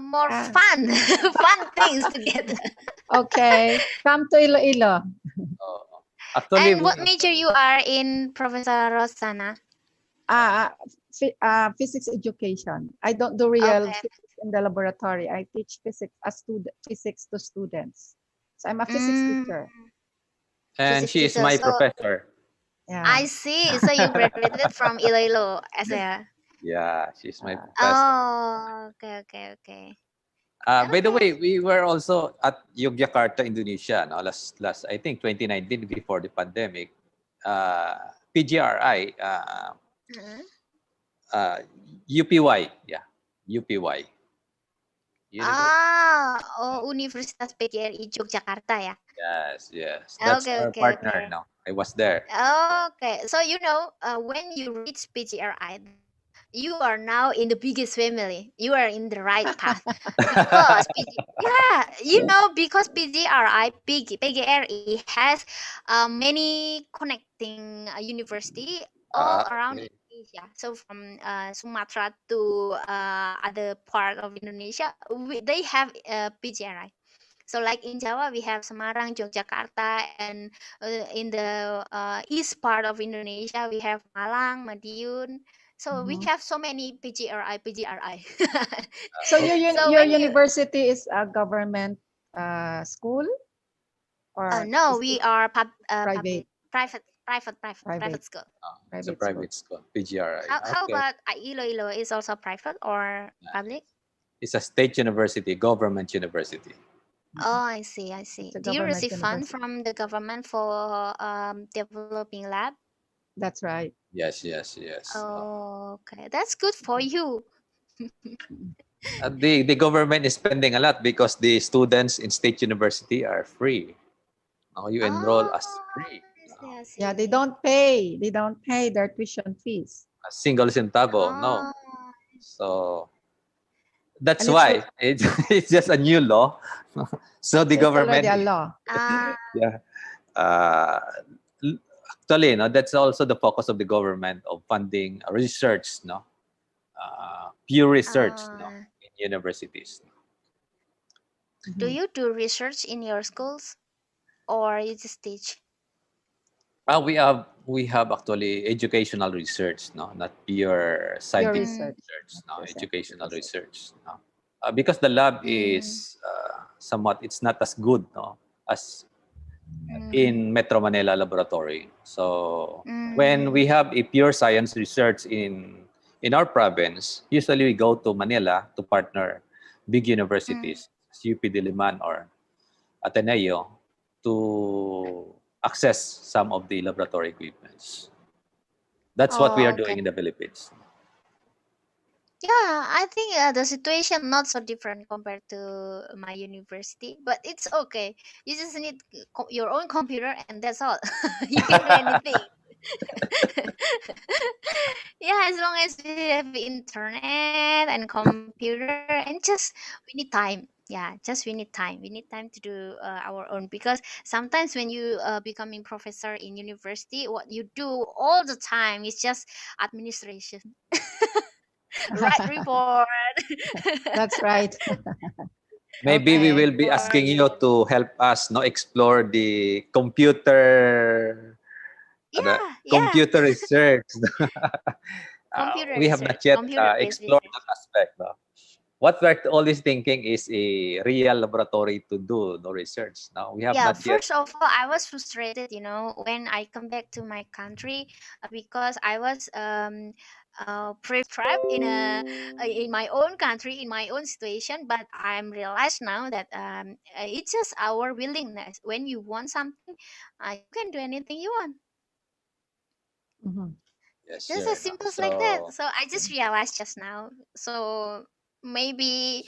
more Yeah. fun fun things together. Okay. Come to Iloilo. Oh. Actually, And what major you are in, Professor Rosana? Physics education. I don't do real Okay. physics in the laboratory. I teach physics to students. So I'm a physics Mm, teacher. and physics she is teacher. my So professor. Yeah. I see. So you graduated from Iloilo as a. Yeah, she's my Uh, professor. Oh, okay, okay, okay. By the Okay. way, we were also at Yogyakarta, Indonesia, no? Last I think 2019 before the pandemic. PGRI, Mhm. uh, UPY, yeah, UPY. Universitas PGRI Yogyakarta ya. Yes, yes. That's Okay, our okay, partner okay. now. I was there. Okay, so when you reach PGRI, you are now in the biggest family. You are in the right path, because yeah, because PGRI PGRI has many connecting university all around Okay. Indonesia. So from Sumatra to other part of Indonesia, they have PGRI. So like in Jawa, we have Semarang, Yogyakarta, and in the east part of Indonesia, we have Malang, Madiun. So we mhm. have so many PGRI. So Okay. So your when you university is a government school or no, is it we are private? public, private Private. school. It's a Private school. private school, PGRI. How Okay. about Iloilo is also private or public? It's a state university, government university. Mm-mm. Oh, I see, I It's see. a Do you government receive fund university. from the government for developing lab? That's right. Yes, yes, yes. Oh, okay, that's good for you. Mm-mm. The government is spending a lot because the students in state university are free. Now you enroll Oh, as free. I see, I Yeah, they see. don't pay. They don't pay their tuition fees. A single centavo, no. Oh, So that's And it's why it's just a new law. So the it's already government, a law. yeah, uh, actually, no, that's also the focus of the government of funding research, no, pure research, no, uh, in universities. do Mhm. you do research in your schools or you just teach? We have actually educational research, no, not pure Your scientific Mm, research. research, Not no, your scientific educational research. research, no. Because the lab mm, is somewhat, it's not as good, no, as mm, in Metro Manila laboratory. So when mm, we have a pure science research in our province, usually we go to Manila to partner big mm. universities, UP Diliman or Ateneo, to access some of the laboratory equipments. That's what we are Oh, okay. doing in the Philippines. Yeah, I think the situation not so different compared to my university, but it's okay. You just need your own computer, and that's all. You can do anything. Yeah, as long as we have internet and computer, and just we need time. Yeah, just we need time. We need time to do our own, because sometimes when you becoming professor in university, what you do all the time is just administration. Write report. That's right. Maybe we Okay. will be asking you to help us no explore the computer Yeah, yeah. computer research. Computer We have research, not yet computer based explored research. that aspect. No? What we're always thinking is a real laboratory to do the research. Now we have Yeah, not yet. first of all, I was frustrated, when I come back to my country, because I was trapped in my own country, in my own situation. But I'm realized now that it's just our willingness. When you want something, you can do anything you want. Mhm. Yes, Just as sure. No? simple as like that. So So I just realized just now. So maybe,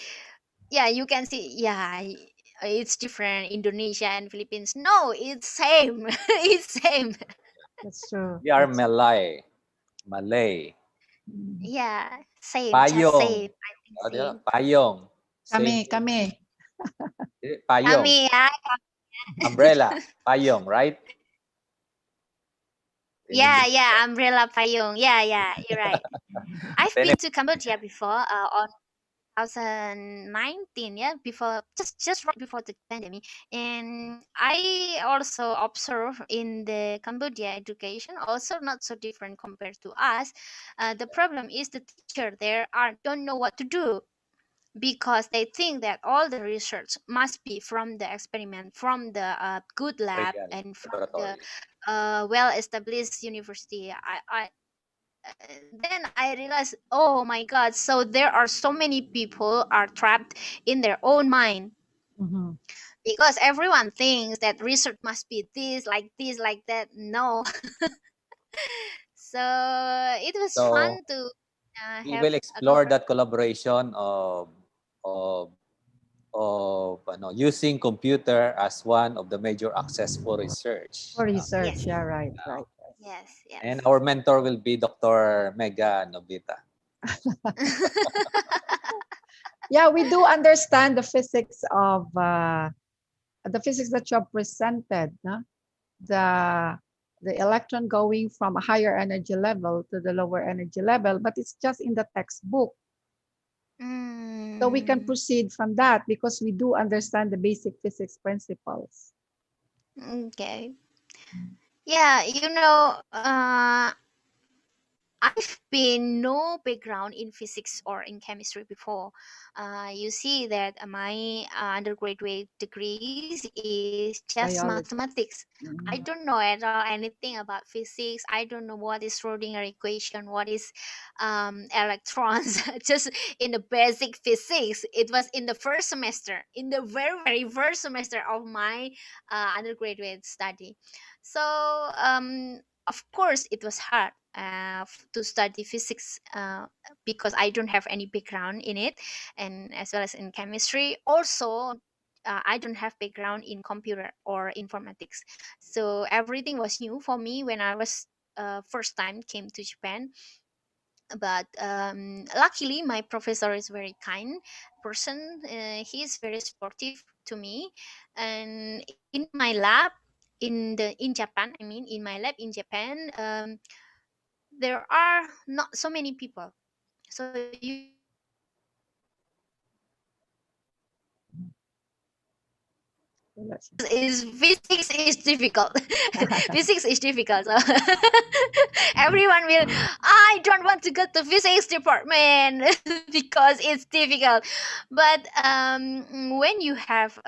yeah, you can see, yeah, it's different Indonesia and Philippines. No, it's same. It's same. That's true. we are That's Malay, Malay, mm. Yeah, same, just Payong. same, I think Di ba? same. Payong. Kami, Same thing. kami. Payong. Kami, yeah. Umbrella. Payong, right? In Yeah, Indonesia. yeah, umbrella payung. Yeah, yeah, you're right. I've Then been to Cambodia before, on 2019, yeah, before, just right before the pandemic. And I also observe in the Cambodia education also not so different compared to us. The problem is the teacher there are don't know what to do, because they think that all the research must be from the experiment, from the good lab, real and from the laboratory. well established university. Then I realized, oh my God, so there are so many people are trapped in their own mind, Mhm. because everyone thinks that research must be this, like that. No. So it was So fun to we have will a explore conversation. that collaboration of using computer as one of the major access for research. For research. Yes, Yeah, right, right. yes, And yes. our mentor will be Dr. Mega Novita. Yeah, we do understand the physics that you have presented, no? The the electron going from a higher energy level to the lower energy level, but it's just in the textbook. So we can Mm, proceed from that because we do understand the basic physics principles. okay. Yeah, I've been no background in physics or in chemistry before. You see that my undergraduate degrees is just Biology. mathematics. I Mhm. don't know at all anything about physics. I don't know what is Schrodinger equation, what is electrons. Just in the basic physics. It was in the first semester, in the very, very first semester of my undergraduate study. So of course it was hard. to study physics because I don't have any background in it, and as well as in chemistry. Also, I don't have background in computer or informatics, so everything was new for me when I was first time came to Japan. But luckily my professor is very kind person. He is very supportive to me, and in my lab in Japan, I mean in my lab in Japan, there are not so many people, so you can is physics is difficult. Physics is difficult, so everyone will, I don't want to go to physics department because it's difficult. But when you have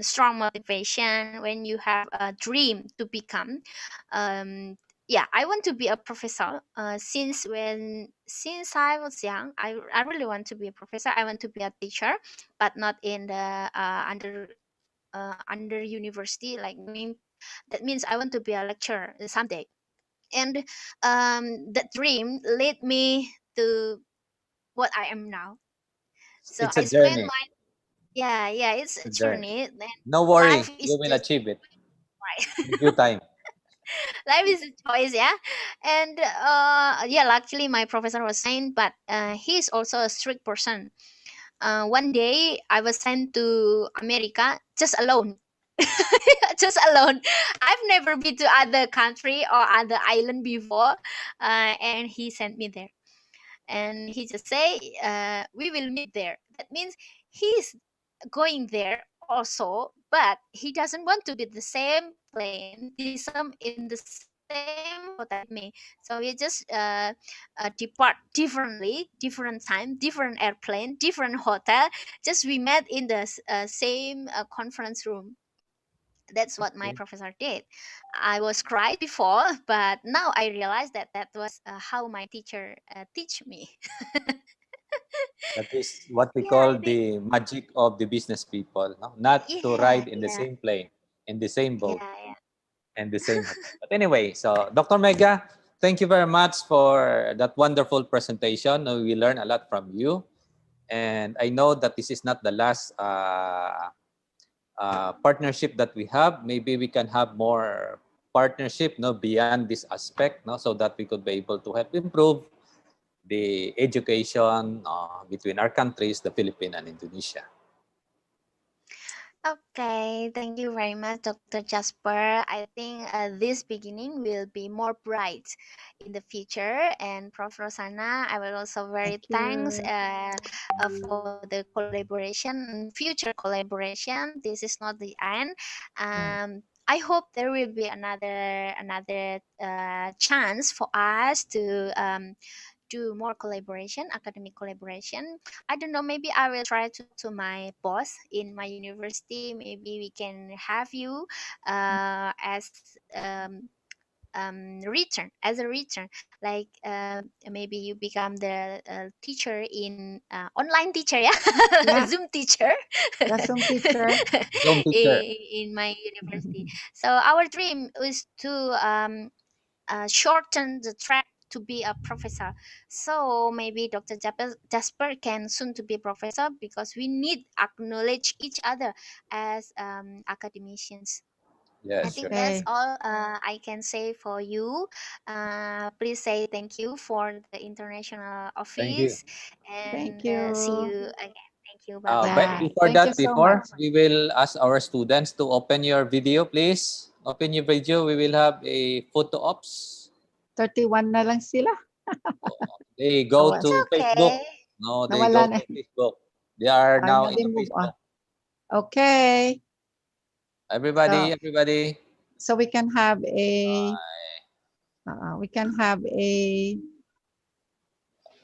strong motivation, when you have a dream to become, yeah, I want to be a professor. Since I was young, I really want to be a professor. I want to be a teacher, but not in the under university, like mean that means I want to be a lecturer someday. And that dream led me to what I am now. So It's a I spent journey. my, yeah, it's It's a a journey. journey. Then No worry, life you is will just achieve it right. in due time. Life is a choice, yeah. And yeah, luckily my professor was saying, but he's also a strict person. One day I was sent to America just alone. Just alone. I've never been to other country or other island before, and he sent me there. And he just say, "We will meet there." That means he's going there also, but he doesn't want to be the same plane, in the same hotel with me. So we just depart differently, different time, different airplane, different hotel. Just we met in the same conference room. That's what my Okay. professor did. I was cried before, but now I realize that that was how my teacher teach me. That is what we Yeah, call I think. the magic of the business people, no? Not to Yeah, ride in the yeah, same plane, in the same yeah, boat, yeah. and the same hotel. But anyway, so Dr. Mega, thank you very much for that wonderful presentation. We learned a lot from you. And I know that this is not the last partnership that we have. Maybe we can have more partnership, no, beyond this aspect, no, so that we could be able to help improve the education between our countries, the Philippines and Indonesia. Okay, thank you very much, Dr. Jasper. I think this beginning will be more bright in the future. And Prof. Rosana, I will also very Thank thanks you. for the collaboration, future collaboration. This is not the end. I hope there will be another chance for us to do more collaboration, academic collaboration. I don't know, maybe I will try to talk to my boss in my university. Maybe we can have you as return, as a return, like maybe you become the teacher in online teacher, yeah. Yeah, Zoom teacher. yeah, some teacher. Zoom teacher. In my university. So our dream is to shorten the track to be a professor. So maybe Dr. Jasper can soon to be professor, because we need acknowledge each other as academicians. I Yes, think sure. that's Okay. all I can say for you. Please say thank you for the international Thank you. office, Thank and see you. you again. Thank you. Bye But Yeah. bye. before Thank you that, so much. before we will ask our students to open your video, please. Open your video. We will have a photo ops. 31 na lang sila. They go Nawa- It's to Facebook. okay. No, they Nawala go na. to Facebook. They are Ay, now in the na-remove. Facebook. Okay. Everybody, So, everybody. so we can have a, Uh, we can have a,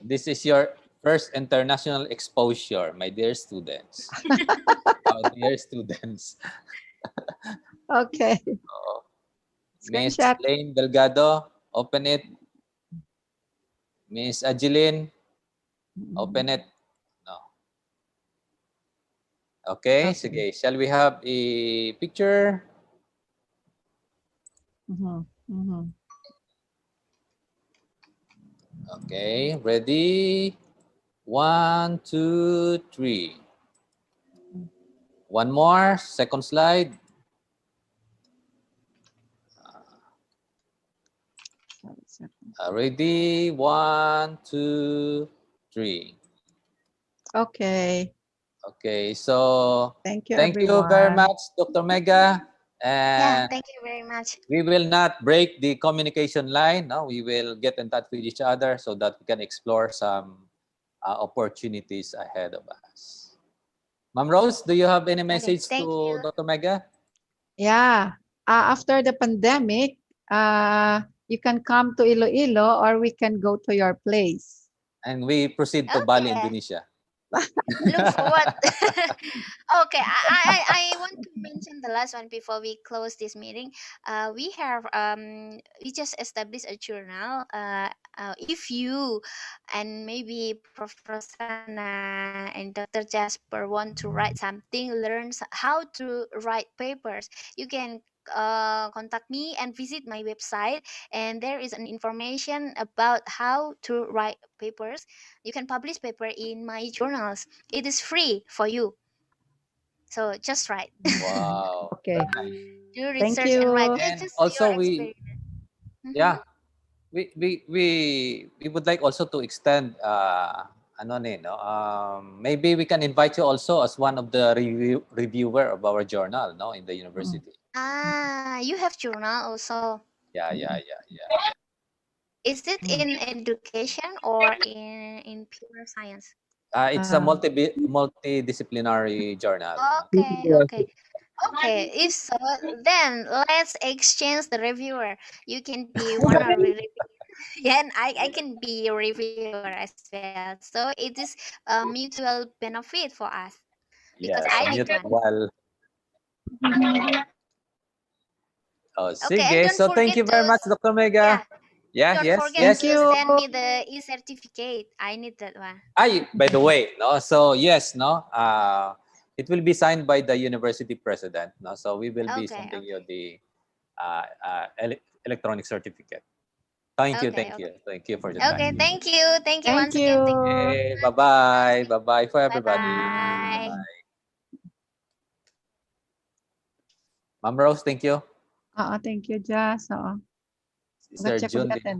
this is your first international exposure, my dear students. Our dear students. okay. Oh, Miss Screenshot. Lane Delgado, open it. Miss Ageline, open it. No. Okay, Okay. sige. Shall we have a picture? Mhm, mhm. Okay, ready? 1, 2, 3. One more, second slide. Ready? 1, 2, 3. Okay. Okay, so Thank you, thank you very everyone. much, Dr. Mega. Yeah, And thank you very much. we will not break the communication line. No, we will get in touch with each other so that we can explore some opportunities ahead of us. Ma'am Rose, do you have any Okay, message thank to you. Dr. Mega? Yeah. After the pandemic, you can come to Iloilo or we can go to your place. And we proceed to Bali, Okay, Indonesia. look forward. Okay, I want to mention the last one before we close this meeting. We just established a journal. If you and maybe Professor Sana and Dr. Jasper want to write something, how to write papers, you can contact me and visit my website, and there is an information about how to write papers. You can publish paper in my journals. It is free for you. So just write. Wow, Okay. very nice. Do Thank research and write. you. It's And just your also experience. yeah, Mhm. we would like also to extend no? Maybe we can invite you also as one of the reviewer of our journal, no, in the university. You have journal also. Yeah. Is it in education or in pure science? It's a multidisciplinary journal. Okay. Okay, if so, then let's exchange the reviewer. You can be one of the yeah, and I can be a reviewer as well. So it is a mutual benefit for us because Yes, I a need one. mutual. Oh, Okay, and sige. don't So thank forget you very to much, Dr. Mega. yeah, Yeah, don't yes, forget Thank yes. to you. send me the e-certificate. I need that one. By the way, no. So yes, no. It will be signed by the university president, no. So we will be Okay, sending you okay, the electronic certificate. Thank you, okay, thank you, okay. thank you for the Okay, time. thank you Thank once again. Thank you you. Okay, bye once bye, again. bye bye for Bye everybody. Bye bye. bye. Ma'am Rose, thank you. Thank you, Jazz. Oo. Sir Mag-check June, ulit natin.